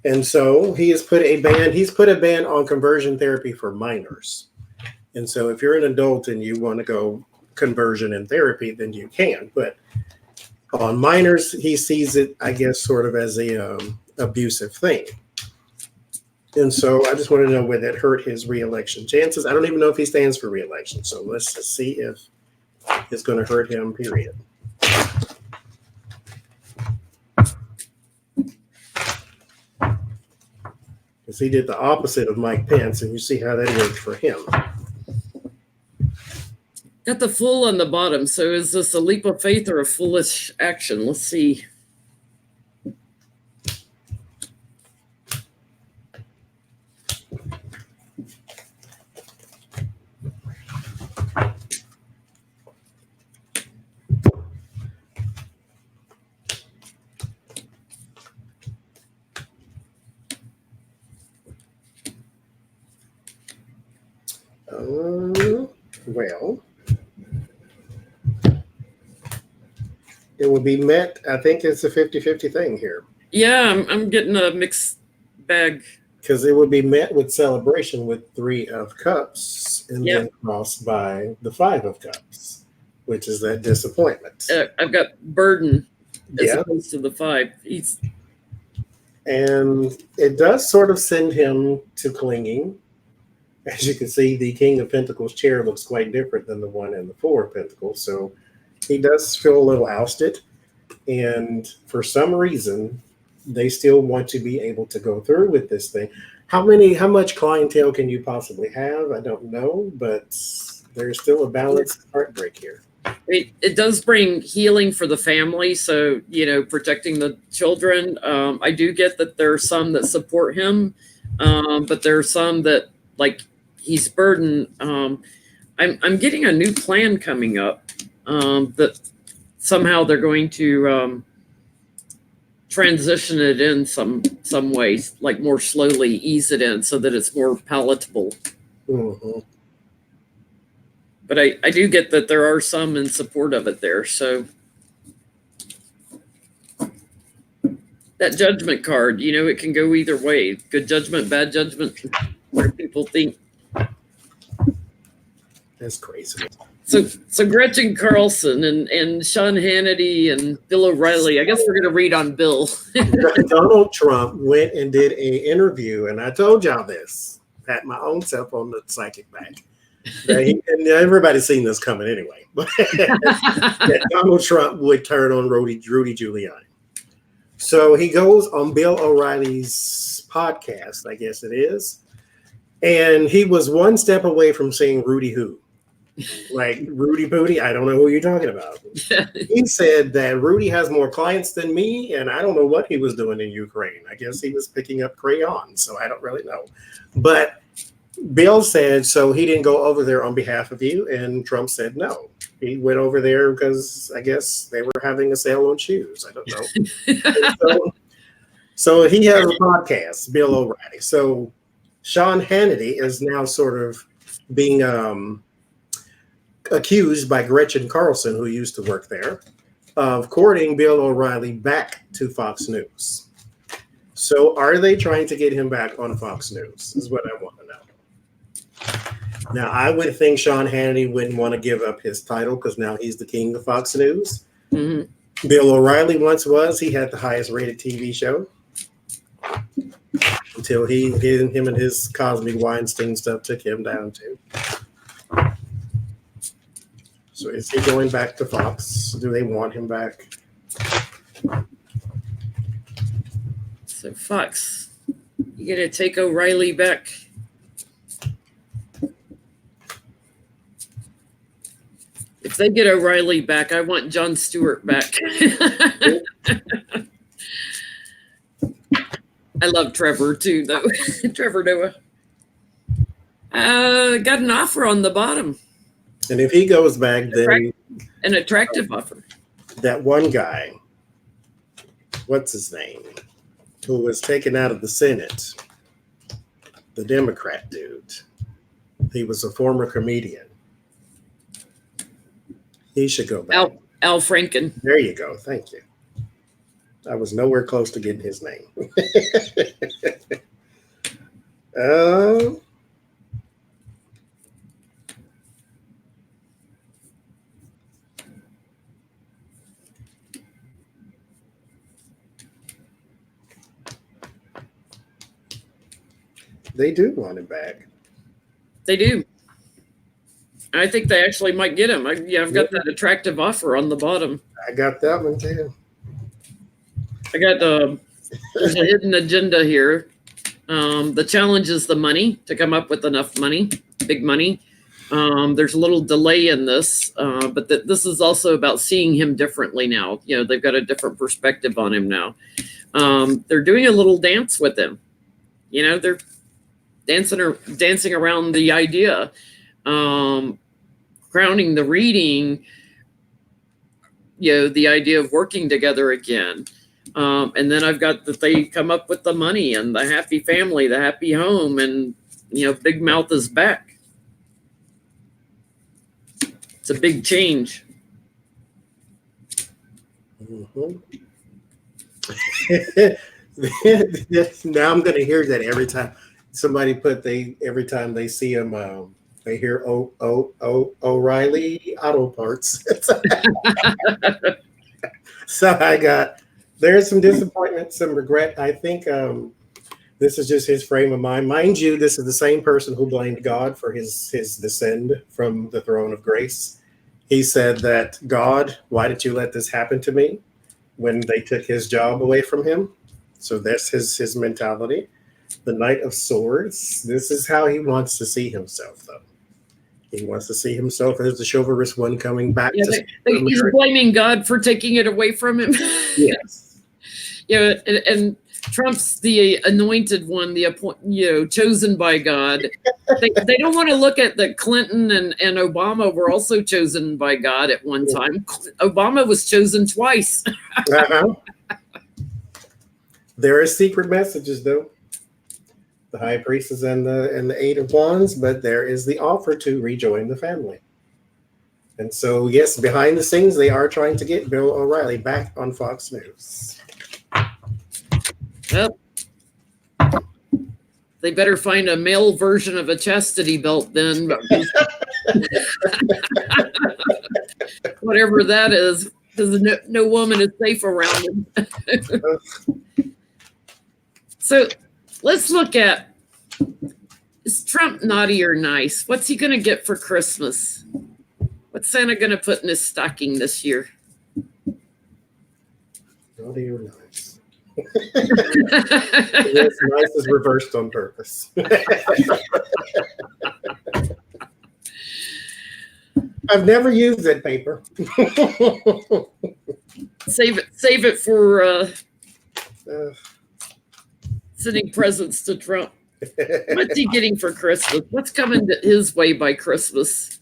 Speaker 2: And so he has put a ban. He's put a ban on conversion therapy for minors. And so if you're an adult and you want to go conversion and therapy, then you can. But on minors, he sees it, I guess, sort of as a abusive thing. And so I just want to know whether it hurt his reelection chances. I don't even know if he stands for reelection. So let's just see if it's going to hurt him, period. Because he did the opposite of Mike Pence, and you see how that worked for him.
Speaker 1: got the full on the bottom. So is this a leap of faith or a foolish action? Let's see.
Speaker 2: Well, it will be met. I think it's a 50-50 thing here.
Speaker 1: Yeah, I'm getting a mixed bag.
Speaker 2: Because it would be met with celebration with 3 of cups and
Speaker 1: Yep.
Speaker 2: then crossed by the 5 of cups, which is that disappointment.
Speaker 1: I've got burden as
Speaker 2: Yeah.
Speaker 1: opposed to the 5.
Speaker 2: And it does sort of send him to clinging. As you can see, the King of Pentacles chair looks quite different than the one in the 4 of Pentacles. So he does feel a little ousted. And for some reason, they still want to be able to go through with this thing. How much clientele can you possibly have? I don't know, but there's still a balanced heartbreak here.
Speaker 1: It does bring healing for the family. So, protecting the children. I do get that there are some that support him, but there are some that, like, he's burdened. I'm getting a new plan coming up that somehow they're going to transition it in some ways, like more slowly ease it in so that it's more palatable.
Speaker 2: Mm-hmm.
Speaker 1: But I do get that there are some in support of it there. So that judgment card, it can go either way. Good judgment, bad judgment. What do people think?
Speaker 2: That's crazy.
Speaker 1: So Gretchen Carlson and Sean Hannity and Bill O'Reilly. I guess we're going to read on Bill.
Speaker 2: Donald Trump went and did an interview, and I told y'all this. Pat my own self on the psychic back. And everybody's seen this coming anyway. That Donald Trump would turn on Rudy Giuliani. So he goes on Bill O'Reilly's podcast, I guess it is, and he was one step away from saying Rudy who. Like Rudy Booty, I don't know who you're talking about. He said that Rudy has more clients than me, and I don't know what he was doing in Ukraine. I guess he was picking up crayons, so I don't really know. But Bill said, so he didn't go over there on behalf of you, and Trump said no. He went over there because I guess they were having a sale on shoes. I don't know. So he has a podcast, Bill O'Reilly. So Sean Hannity is now sort of being accused by Gretchen Carlson, who used to work there, of courting Bill O'Reilly back to Fox News. So are they trying to get him back on Fox News is what I want to know. Now, I would think Sean Hannity wouldn't want to give up his title because now he's the king of Fox News. Mm-hmm. Bill O'Reilly once was. He had the highest rated TV show until him and his Cosby Weinstein stuff took him down too. So is he going back to Fox? Do they want him back?
Speaker 1: So Fox, you gonna take O'Reilly back? If they get O'Reilly back, I want Jon Stewart back. I love Trevor too, though. Trevor Noah. Got an offer on the bottom.
Speaker 2: And if he goes back, then
Speaker 1: an attractive offer.
Speaker 2: That one guy, what's his name, who was taken out of the Senate, the Democrat dude. He was a former comedian. He should go back.
Speaker 1: Al Franken.
Speaker 2: There you go. Thank you. I was nowhere close to getting his name. They do want him back.
Speaker 1: They do. I think they actually might get him. I've got that attractive offer on the bottom.
Speaker 2: I got that one too.
Speaker 1: I got there's a hidden agenda here. The challenge is the money, to come up with enough money, big money. There's a little delay in this, but this is also about seeing him differently now. They've got a different perspective on him now. They're doing a little dance with him. They're dancing around the idea, crowning the reading, the idea of working together again. And then I've got that they come up with the money and the happy family, the happy home, and Big Mouth is back. It's a big change.
Speaker 2: Mm-hmm. Now I'm going to hear that every time somebody every time they see him, they hear O'Reilly Auto Parts. So there's some disappointment, some regret. I think this is just his frame of mind. Mind you, this is the same person who blamed God for his descent from the throne of grace. He said that, God, why did you let this happen to me, when they took his job away from him? So that's his mentality. The Knight of Swords. This is how he wants to see himself, though. He wants to see himself as the chivalrous one coming back.
Speaker 1: Yeah, he's blaming God for taking it away from him.
Speaker 2: Yes.
Speaker 1: Yeah, and Trump's the anointed one, chosen by God. They don't want to look at that Clinton and Obama were also chosen by God at one time. Obama was chosen twice.
Speaker 2: Uh-huh. There are secret messages, though. The high priestess and the Eight of Wands, but there is the offer to rejoin the family. And so, yes, behind the scenes, they are trying to get Bill O'Reilly back on Fox News.
Speaker 1: Well, they better find a male version of a chastity belt then. Whatever that is, because no woman is safe around him. So let's look at, is Trump naughty or nice? What's he going to get for Christmas? What's Santa going to put in his stocking this year?
Speaker 2: Naughty or nice? Yes, nice is reversed on purpose. I've never used that paper.
Speaker 1: Save it for sending presents to Trump. What's he getting for Christmas? What's coming his way by Christmas?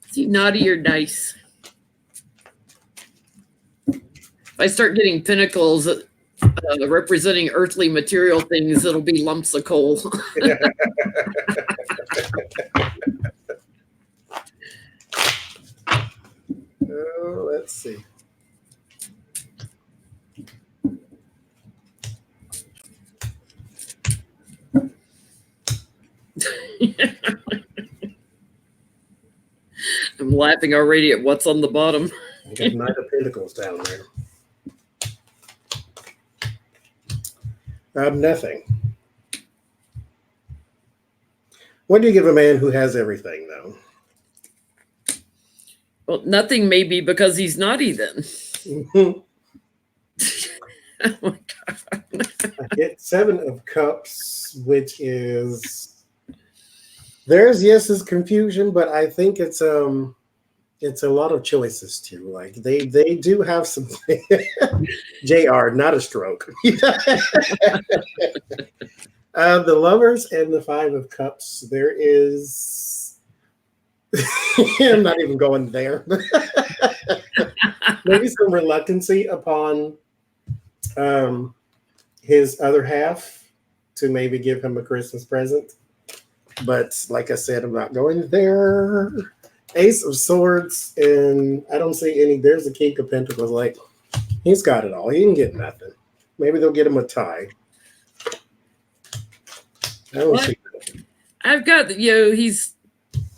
Speaker 1: Is he naughty or nice? If I start getting pinnacles representing earthly material things, it'll be lumps of coal.
Speaker 2: Let's see.
Speaker 1: I'm laughing already at what's on the bottom.
Speaker 2: You got Knight of Pentacles down there. Nothing. What do you give a man who has everything, though?
Speaker 1: Well, nothing maybe because he's naughty then. Oh my God.
Speaker 2: I get Seven of Cups, which is, there's his confusion, but I think it's a lot of choices too. Like they do have some JR, not a stroke. The Lovers and the Five of Cups, there is I'm not even going there. Maybe some reluctancy upon his other half to maybe give him a Christmas present. But like I said, I'm not going there. Ace of Swords, and I don't see any. There's the King of Pentacles. Like, he's got it all. He didn't get nothing. Maybe they'll get him a tie. I don't see that.
Speaker 1: I've got, he's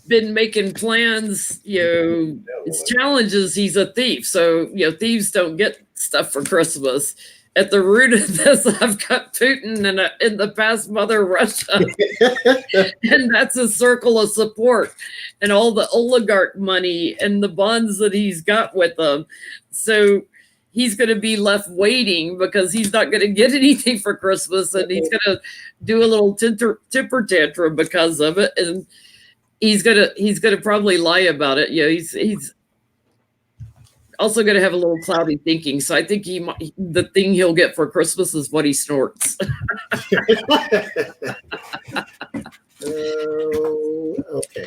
Speaker 1: been making plans, his challenge is he's a thief. So, thieves don't get stuff for Christmas. At the root of this, I've got Putin and in the past Mother Russia. And that's a circle of support and all the oligarch money and the bonds that he's got with them. So he's going to be left waiting because he's not going to get anything for Christmas, and he's going to do a little temper tantrum because of it. And he's going to probably lie about it. He's also going to have a little cloudy thinking. So I think the thing he'll get for Christmas is what he snorts.
Speaker 2: Okay,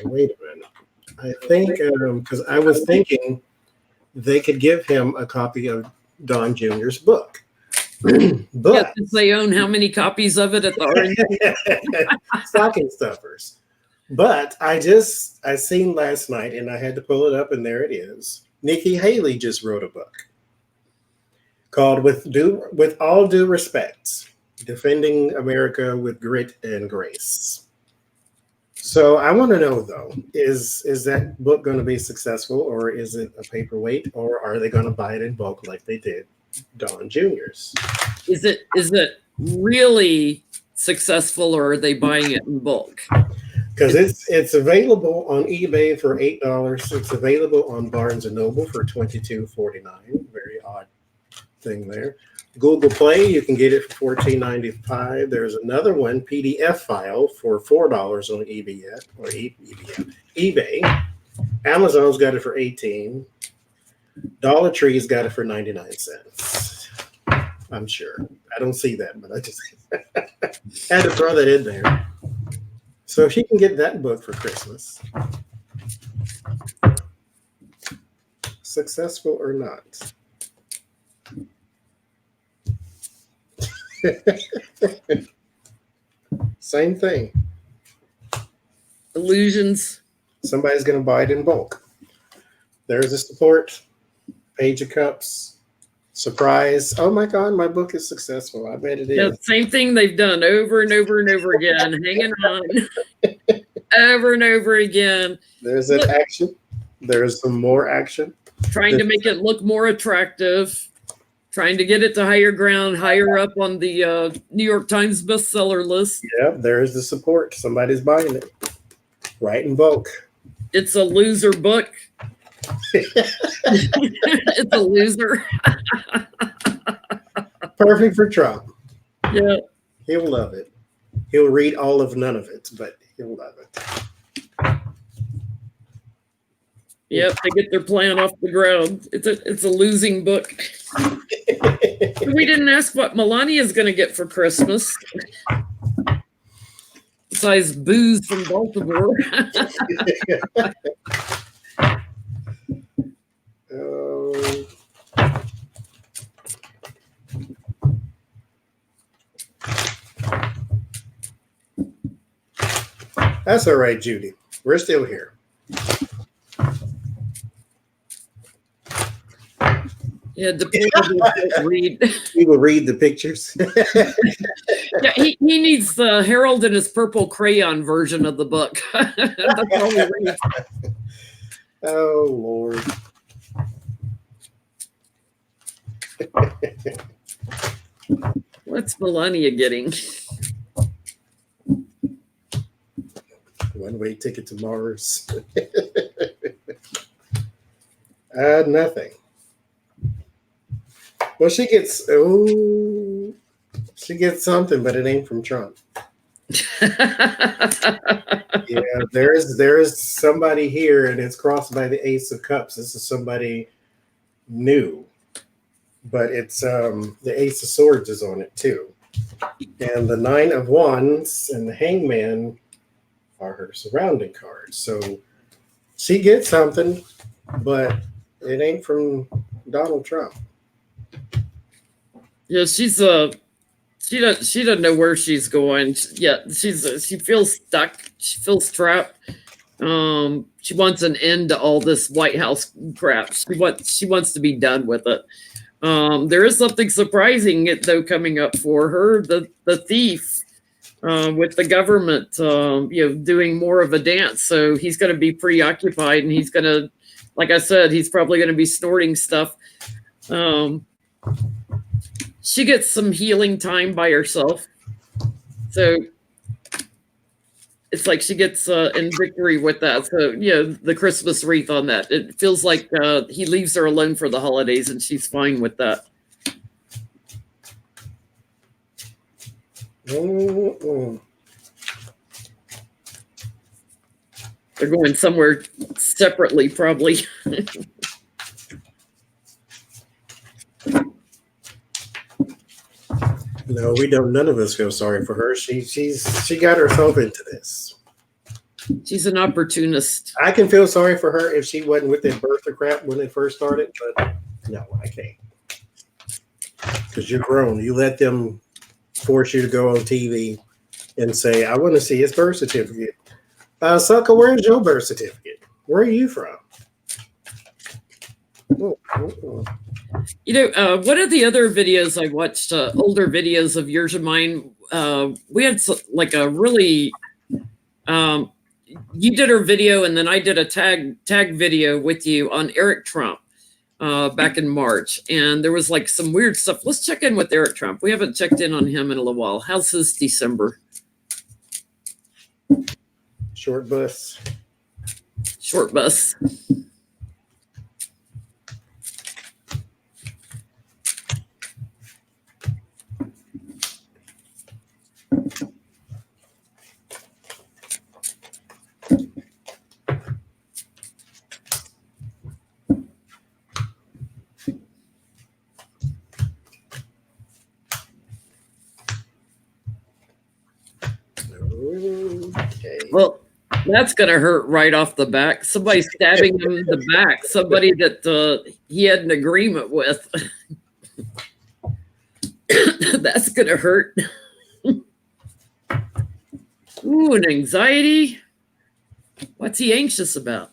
Speaker 2: wait a minute. I think, because I was thinking they could give him a copy of Don Jr.'s book. But
Speaker 1: they own how many copies of it at the Orange?
Speaker 2: Stocking stuffers. But I seen last night, and I had to pull it up, and there it is. Nikki Haley just wrote a book called "With All Due Respect: Defending America with Grit and Grace." So I want to know, though, is that book going to be successful, or is it a paperweight, or are they going to buy it in bulk like they did Don Jr.'s?
Speaker 1: Is it really successful, or are they buying it in bulk?
Speaker 2: Because it's available on eBay for $8. It's available on Barnes and Noble for $22.49. Very odd thing there. Google Play, you can get it for $14.95. There's another one, PDF file, for $4 on eBay. Amazon's got it for $18. Dollar Tree's got it for 99 cents. I'm sure. I don't see that, but I just had to throw that in there. So if you can get that book for Christmas, successful or not. Same thing.
Speaker 1: Illusions.
Speaker 2: Somebody's going to buy it in bulk. There's a support. Page of Cups. Surprise. Oh my God, my book is successful. I bet it is.
Speaker 1: Yeah, same thing they've done over and over and over again. Hanging on. Over and over again.
Speaker 2: There's an action. There's some more action.
Speaker 1: Trying to make it look more attractive. Trying to get it to higher ground, higher up on the New York Times bestseller list.
Speaker 2: Yeah, there's the support. Somebody's buying it. Right in bulk.
Speaker 1: It's a loser book. It's a loser.
Speaker 2: Perfect for Trump.
Speaker 1: Yeah.
Speaker 2: He'll love it. He'll read all of none of it, but he'll love it.
Speaker 1: Yep, they get their plan off the ground. It's a losing book. We didn't ask what Melania is going to get for Christmas. Besides booze from Baltimore.
Speaker 2: That's all right, Judy. We're still here.
Speaker 1: Yeah, read.
Speaker 2: We will read the pictures.
Speaker 1: Yeah, he needs the Harold and his purple crayon version of the book. That's all he reads.
Speaker 2: Oh, Lord.
Speaker 1: What's Melania getting?
Speaker 2: One-way ticket to Mars. Nothing. Well, she gets something, but it ain't from Trump. Yeah, there is somebody here, and it's crossed by the Ace of Cups. This is somebody new, but it's the Ace of Swords is on it too, and the Nine of Wands and the Hangman are her surrounding cards. So she gets something, but it ain't from Donald Trump.
Speaker 1: Yeah, she doesn't know where she's going yet. She feels stuck. She feels trapped. She wants an end to all this White House crap. She wants to be done with it. There is something surprising though coming up for her. The thief with the government, doing more of a dance. So he's going to be preoccupied, and he's going to, like I said, he's probably going to be snorting stuff. She gets some healing time by herself. So it's like she gets in victory with that. So, the Christmas wreath on that. It feels like he leaves her alone for the holidays, and she's fine with that.
Speaker 2: Mm-mm.
Speaker 1: They're going somewhere separately, probably.
Speaker 2: No, we don't. None of us feel sorry for her. She got herself into this.
Speaker 1: She's an opportunist.
Speaker 2: I can feel sorry for her if she wasn't with that birther crap when it first started, but no, I can't. Because you're grown. You let them force you to go on TV and say, I want to see his birth certificate. Sucker, where's your birth certificate? Where are you from?
Speaker 1: One of the other videos I watched, older videos of yours and mine, we had like a really, you did a video and then I did a tag video with you on Eric Trump back in March. And there was like some weird stuff. Let's check in with Eric Trump. We haven't checked in on him in a little while. How's his December?
Speaker 2: Short bus.
Speaker 1: Short bus.
Speaker 2: Okay.
Speaker 1: Well, that's going to hurt right off the back. Somebody stabbing him in the back. Somebody that he had an agreement with. That's going to hurt. Ooh, an anxiety. What's he anxious about?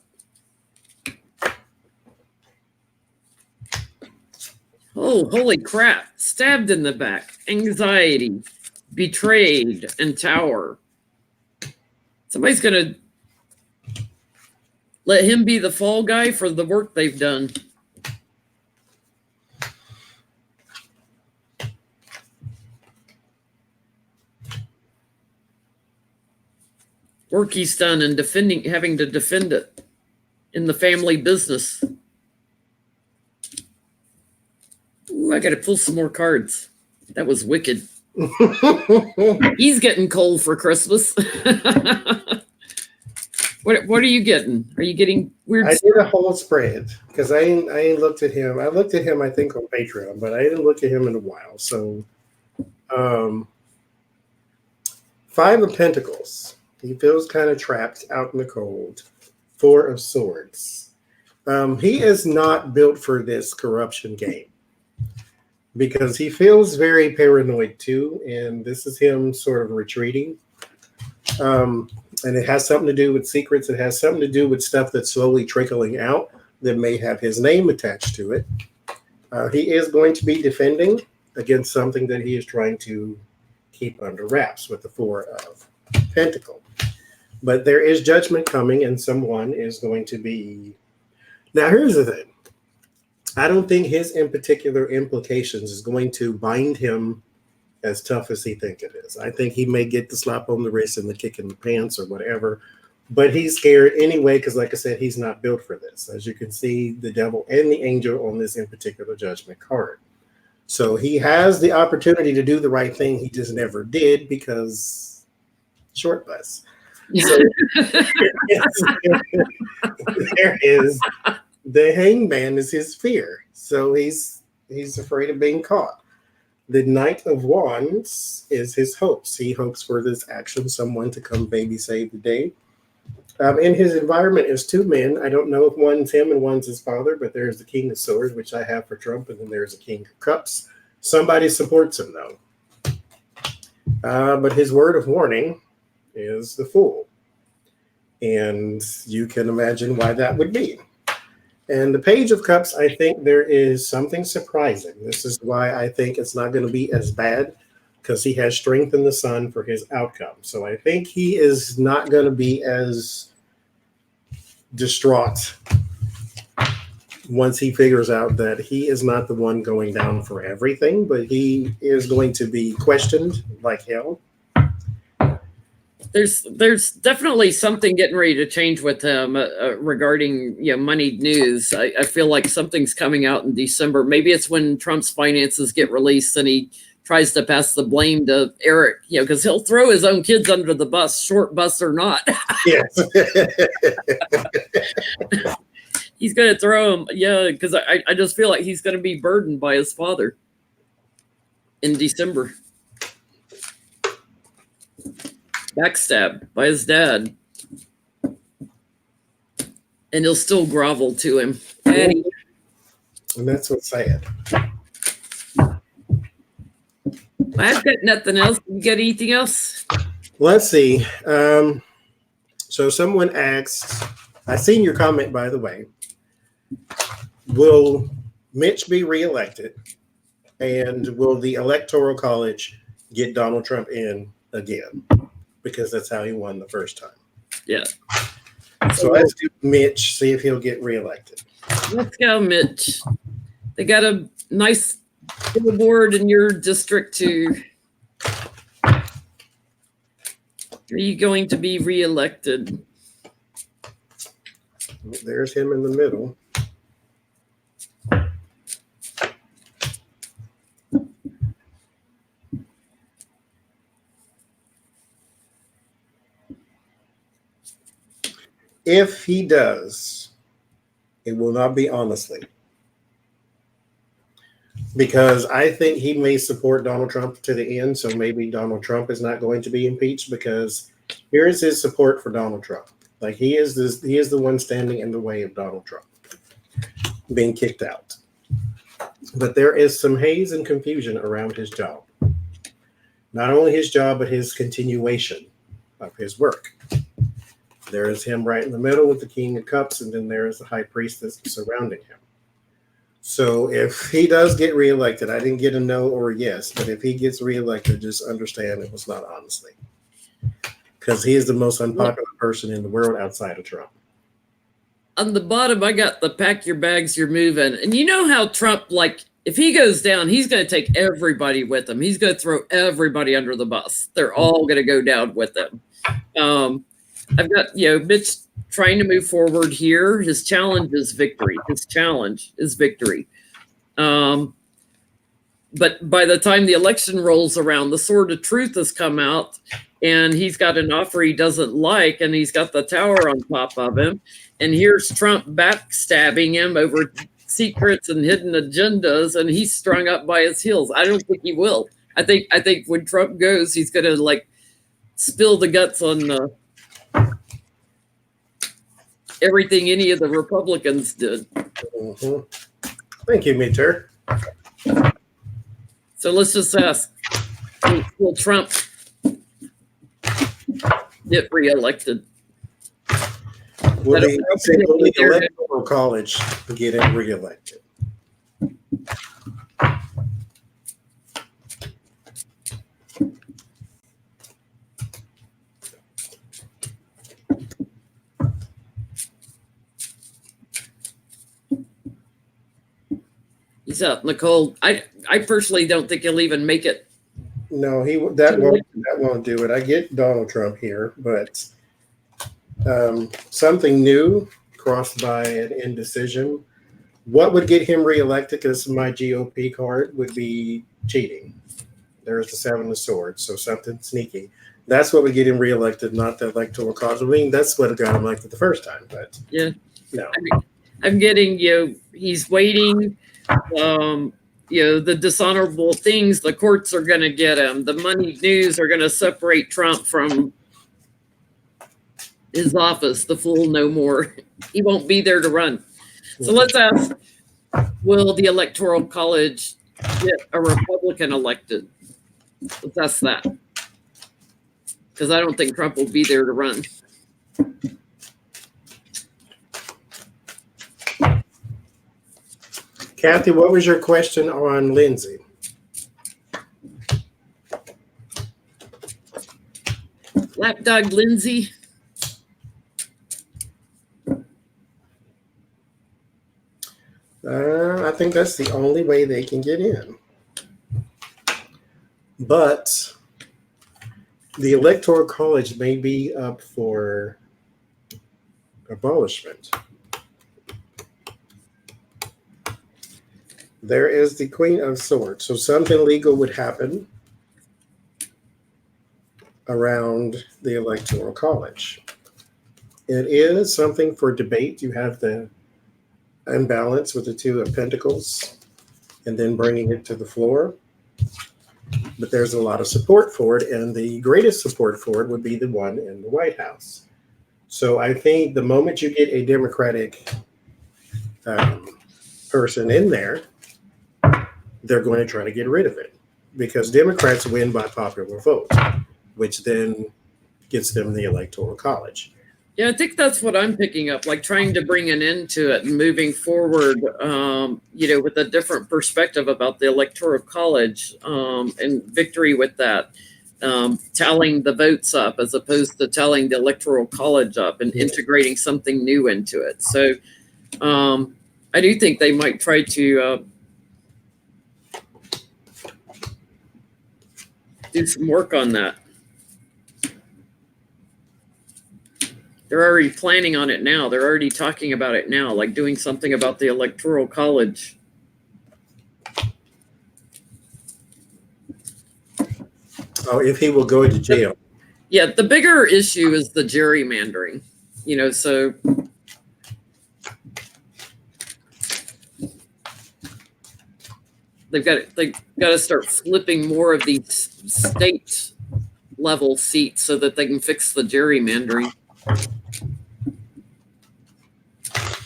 Speaker 1: Oh, holy crap. Stabbed in the back. Anxiety. Betrayed and tower. Somebody's going to let him be the fall guy for the work they've done. Work he's done and having to defend it in the family business. Ooh, I got to pull some more cards. That was wicked. He's getting coal for Christmas. What are you getting? Are you getting weird?
Speaker 2: I did a whole spread because I ain't looked at him. I looked at him, I think, on Patreon, but I didn't look at him in a while. So, 5 of Pentacles. He feels kind of trapped out in the cold. 4 of Swords. He is not built for this corruption game because he feels very paranoid too, and this is him sort of retreating. And it has something to do with secrets. It has something to do with stuff that's slowly trickling out that may have his name attached to it. He is going to be defending against something that he is trying to keep under wraps with the 4 of Pentacles. But there is judgment coming, and someone is going to be... Now, here's the thing. I don't think his in particular implications is going to bind him as tough as he thinks it is. I think he may get the slap on the wrist and the kick in the pants or whatever, but he's scared anyway because, like I said, he's not built for this. As you can see, the devil and the angel on this in particular judgment card. So he has the opportunity to do the right thing. He just never did because short bus. So there is the hangman is his fear. So he's afraid of being caught. The Knight of Wands is his hopes. He hopes for this action, someone to come maybe save the day. In his environment is 2 men. I don't know if one's him and one's his father, but there's the King of Swords, which I have for Trump, and then there's the King of Cups. Somebody supports him, though. But his word of warning is the Fool. And you can imagine why that would be. And the Page of Cups, I think there is something surprising. This is why I think it's not going to be as bad, because he has strength in the sun for his outcome. So I think he is not going to be as distraught once he figures out that he is not the one going down for everything, but he is going to be questioned like hell.
Speaker 1: There's definitely something getting ready to change with him regarding moneyed news. I feel like something's coming out in December. Maybe it's when Trump's finances get released and he tries to pass the blame to Eric, because he'll throw his own kids under the bus, short bus or not.
Speaker 2: Yes.
Speaker 1: He's going to throw him, because I just feel like he's going to be burdened by his father in December. Backstabbed by his dad. And he'll still grovel to him. Daddy.
Speaker 2: And that's what's sad.
Speaker 1: I've got nothing else. You got anything else?
Speaker 2: Let's see. So someone asked, I seen your comment, by the way, will Mitch be reelected? And will the Electoral College get Donald Trump in again? Because that's how he won the first time.
Speaker 1: Yeah.
Speaker 2: So let's do Mitch, see if he'll get reelected.
Speaker 1: Let's go, Mitch. They got a nice billboard in your district too. Are you going to be reelected?
Speaker 2: There's him in the middle. If he does, it will not be honestly. Because I think he may support Donald Trump to the end. So maybe Donald Trump is not going to be impeached, because here is his support for Donald Trump. Like he is the one standing in the way of Donald Trump being kicked out. But there is some haze and confusion around his job. Not only his job, but his continuation of his work. There is him right in the middle with the King of Cups, and then there is the high priestess surrounding him. So if he does get reelected, I didn't get a no or a yes, but if he gets reelected, just understand it was not honestly. Because he is the most unpopular person in the world outside of Trump.
Speaker 1: On the bottom, I got the pack your bags, you're moving. And you know how Trump, like, if he goes down, he's going to take everybody with him. He's going to throw everybody under the bus. They're all going to go down with him. I've got, Mitch trying to move forward here. His challenge is victory. But by the time the election rolls around, the sword of truth has come out, and he's got an offer he doesn't like, and he's got the tower on top of him. And here's Trump backstabbing him over secrets and hidden agendas, and he's strung up by his heels. I don't think he will. I think when Trump goes, he's going to like spill the guts on everything any of the Republicans did.
Speaker 2: Mm-hmm. Thank you, Meter.
Speaker 1: So let's just ask, will Trump get reelected?
Speaker 2: Will the Electoral College get him reelected?
Speaker 1: He's out in the cold. I personally don't think he'll even make it.
Speaker 2: No, that won't do it. I get Donald Trump here, but something new crossed by an indecision. What would get him reelected? Because my GOP card would be cheating. There's the Seven of Swords, so something sneaky. That's what would get him reelected, not the Electoral College. I mean, that's what got him elected the first time. But
Speaker 1: yeah,
Speaker 2: no,
Speaker 1: I'm getting he's waiting. The dishonorable things, the courts are going to get him. The money news are going to separate Trump from his office. The fool no more. He won't be there to run. So let's ask, will the Electoral College get a Republican elected? Let's ask that. Because I don't think Trump will be there to run.
Speaker 2: Kathy, what was your question on Lindsey?
Speaker 1: Lapdog Lindsey.
Speaker 2: I think that's the only way they can get in. But the Electoral College may be up for abolishment. There is the Queen of Swords. So something legal would happen around the Electoral College. It is something for debate. You have the imbalance with the Two of Pentacles and then bringing it to the floor. But there's a lot of support for it, and the greatest support for it would be the one in the White House. So I think the moment you get a Democratic person in there, they're going to try to get rid of it because Democrats win by popular vote, which then gets them the Electoral College.
Speaker 1: Yeah, I think that's what I'm picking up, like trying to bring an end to it and moving forward, with a different perspective about the Electoral College and victory with that, tallying the votes up as opposed to tallying the Electoral College up and integrating something new into it. So I do think they might try to do some work on that. They're already planning on it now. They're already talking about it now, like doing something about the Electoral College.
Speaker 2: Oh, if he will go into jail.
Speaker 1: Yeah, the bigger issue is the gerrymandering, so they've got to start flipping more of these state level seats so that they can fix the gerrymandering.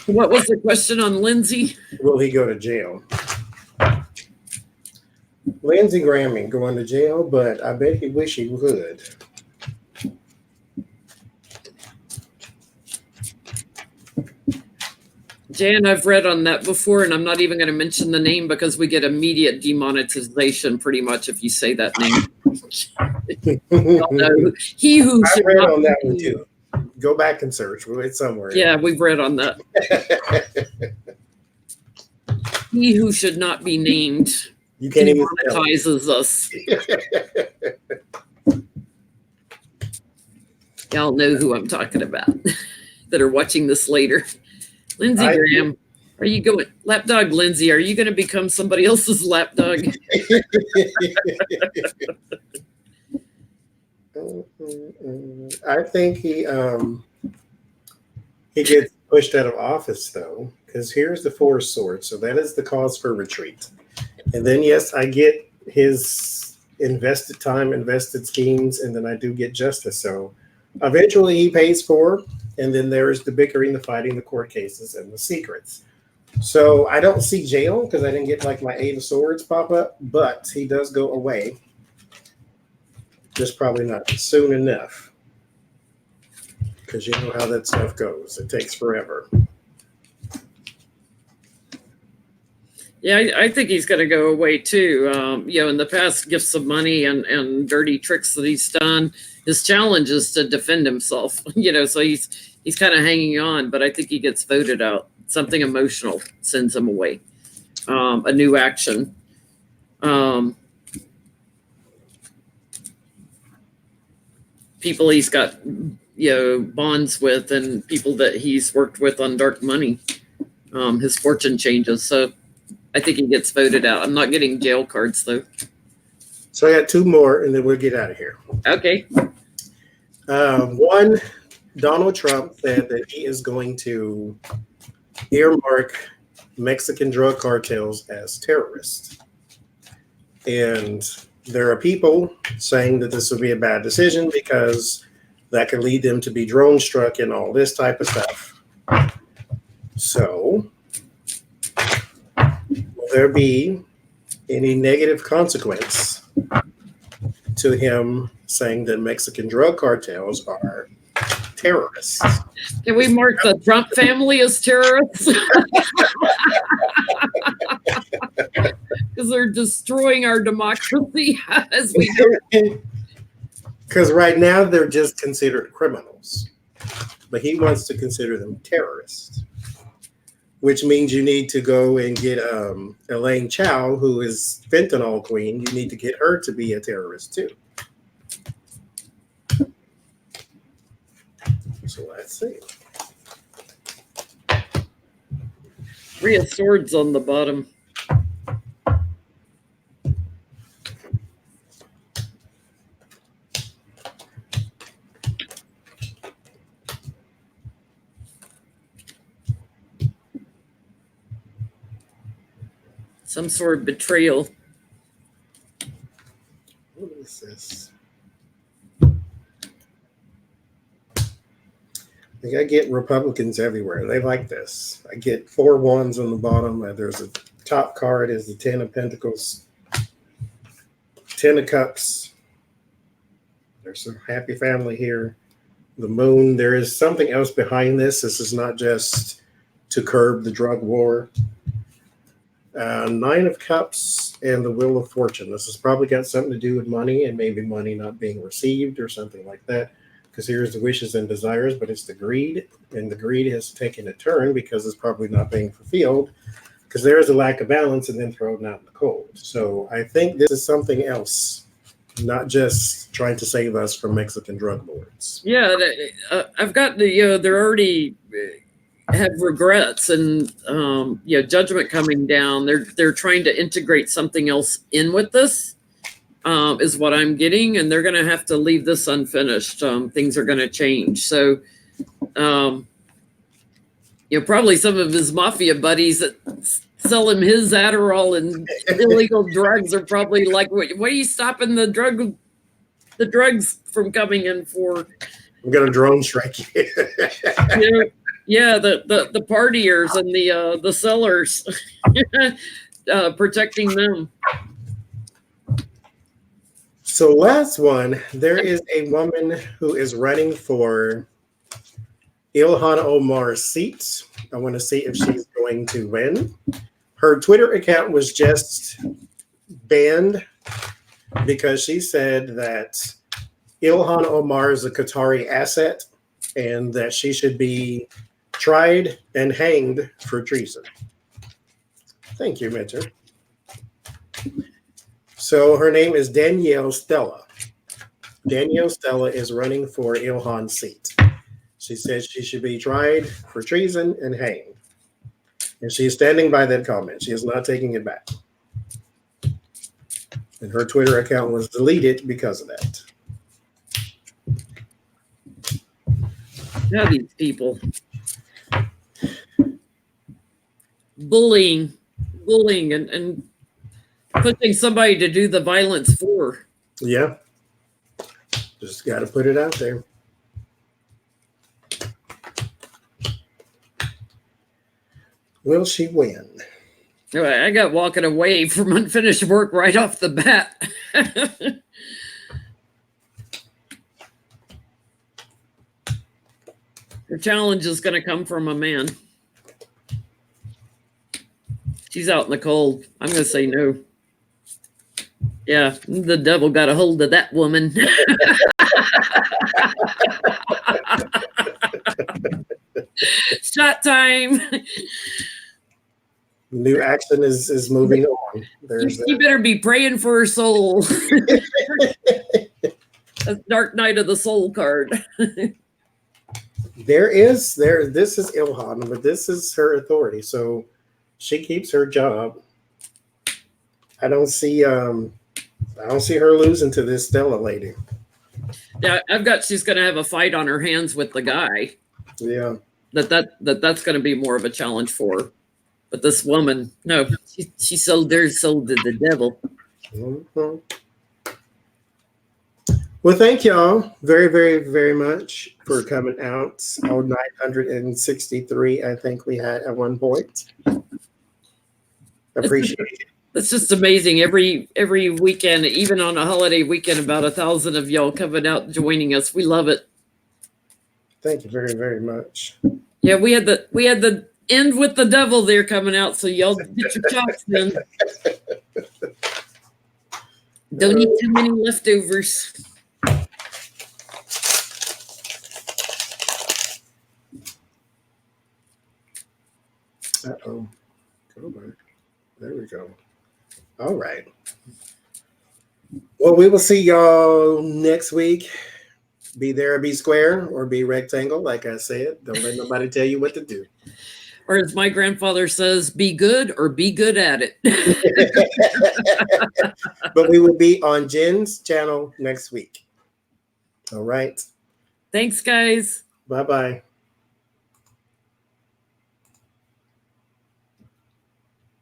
Speaker 1: What was the question on Lindsey?
Speaker 2: Will he go to jail? Lindsey Graham ain't going to jail, but I bet he wish he would.
Speaker 1: Jan, I've read on that before, and I'm not even going to mention the name because we get immediate demonetization pretty much if you say that name. No, he who
Speaker 2: I
Speaker 1: should
Speaker 2: read
Speaker 1: not
Speaker 2: on that
Speaker 1: be,
Speaker 2: one too. Go back and search. It's somewhere.
Speaker 1: Yeah, we've read on that. He who should not be named
Speaker 2: You can't even
Speaker 1: demonetizes us. Y'all know who I'm talking about that are watching this later. Lindsey Graham, are you going lapdog Lindsey? Are you going to become somebody else's lapdog?
Speaker 2: I think he gets pushed out of office though, because here's the Four of Swords. So that is the cause for retreat. And then yes, I get his invested time, invested schemes, and then I do get justice. So eventually he pays for, and then there's the bickering, the fighting, the court cases, and the secrets. So I don't see jail because I didn't get like my Eight of Swords pop up, but he does go away. Just probably not soon enough, because you know how that stuff goes. It takes forever.
Speaker 1: Yeah, I think he's going to go away too. In the past gifts of money and dirty tricks that he's done, his challenge is to defend himself. So he's kind of hanging on, but I think he gets voted out. Something emotional sends him away. A new action. People he's got, bonds with, and people that he's worked with on dark money. His fortune changes, so I think he gets voted out. I'm not getting jail cards though.
Speaker 2: So I got two more, and then we'll get out of here.
Speaker 1: Okay.
Speaker 2: One, Donald Trump said that he is going to earmark Mexican drug cartels as terrorists. And there are people saying that this would be a bad decision because that could lead them to be drone struck and all this type of stuff. So, will there be any negative consequence to him saying that Mexican drug cartels are terrorists?
Speaker 1: Can we mark the Trump family as terrorists? Because they're destroying our democracy as we know.
Speaker 2: Because right now they're just considered criminals, but he wants to consider them terrorists, which means you need to go and get Elaine Chao, who is fentanyl queen. You need to get her to be a terrorist too. So let's see.
Speaker 1: Three of Swords on the bottom. Some sort of betrayal.
Speaker 2: What is this? I get Republicans everywhere. They like this. I get 4 wands on the bottom. There's a top card is the 10 of Pentacles, 10 of Cups. There's some happy family here. the moon. There is something else behind this. This is not just to curb the drug war. Nine of Cups and the Wheel of Fortune. This has probably got something to do with money and maybe money not being received or something like that. Because here's the wishes and desires, but it's the greed. And the greed has taken a turn because it's probably not being fulfilled. Because there is a lack of balance and then thrown out in the cold. So I think this is something else, not just trying to save us from Mexican drug lords.
Speaker 1: Yeah, I've got the, they're already have regrets and, judgment coming down. They're trying to integrate something else in with this, is what I'm getting. And they're going to have to leave this unfinished. Things are going to change. So, probably some of his mafia buddies that sell him his Adderall and illegal drugs are probably like, what are you stopping the drugs from coming in for?
Speaker 2: I'm going to drone strike you.
Speaker 1: Yeah, the partiers and the sellers, protecting them.
Speaker 2: So last one, there is a woman who is running for Ilhan Omar's seat. I want to see if she's going to win. Her Twitter account was just banned because she said that Ilhan Omar is a Qatari asset and that she should be tried and hanged for treason. Thank you, Mitchell. So her name is Danielle Stella. Danielle Stella is running for Ilhan's seat. She says she should be tried for treason and hanged. And she is standing by that comment. She is not taking it back. And her Twitter account was deleted because of that.
Speaker 1: Yeah, these people. Bullying and pushing somebody to do the violence for.
Speaker 2: Yeah. Just got to put it out there. Will she win?
Speaker 1: I got walking away from unfinished work right off the bat. Her challenge is going to come from a man. She's out in the cold. I'm going to say no. Yeah, the devil got a hold of that woman. Shot time.
Speaker 2: New action is moving on.
Speaker 1: You better be praying for her soul. That's Dark Night of the Soul card.
Speaker 2: This is Ilhan, but this is her authority. So she keeps her job. I don't see her losing to this Stella lady.
Speaker 1: Yeah, she's gonna have a fight on her hands with the guy.
Speaker 2: Yeah. That's
Speaker 1: going to be more of a challenge for her. But this woman, no, she sold her soul to the devil.
Speaker 2: Mm-hmm. Well, thank y'all very, very, very much for coming out. 963, I think we had at one point. Appreciate it.
Speaker 1: It's just amazing. Every weekend, even on a holiday weekend, about 1,000 of y'all coming out and joining us. We love it.
Speaker 2: Thank you very, very much.
Speaker 1: Yeah, we had the end with the devil there coming out, so y'all get your shots then. Don't eat too many leftovers.
Speaker 2: Uh-oh. Go back. There we go. All right. Well, we will see y'all next week. Be there, be square, or be rectangle. Like I said, don't let nobody tell you what to do.
Speaker 1: Or as my grandfather says, be good or be good at it.
Speaker 2: But we will be on Jen's channel next week. All right.
Speaker 1: Thanks, guys.
Speaker 2: Bye-bye.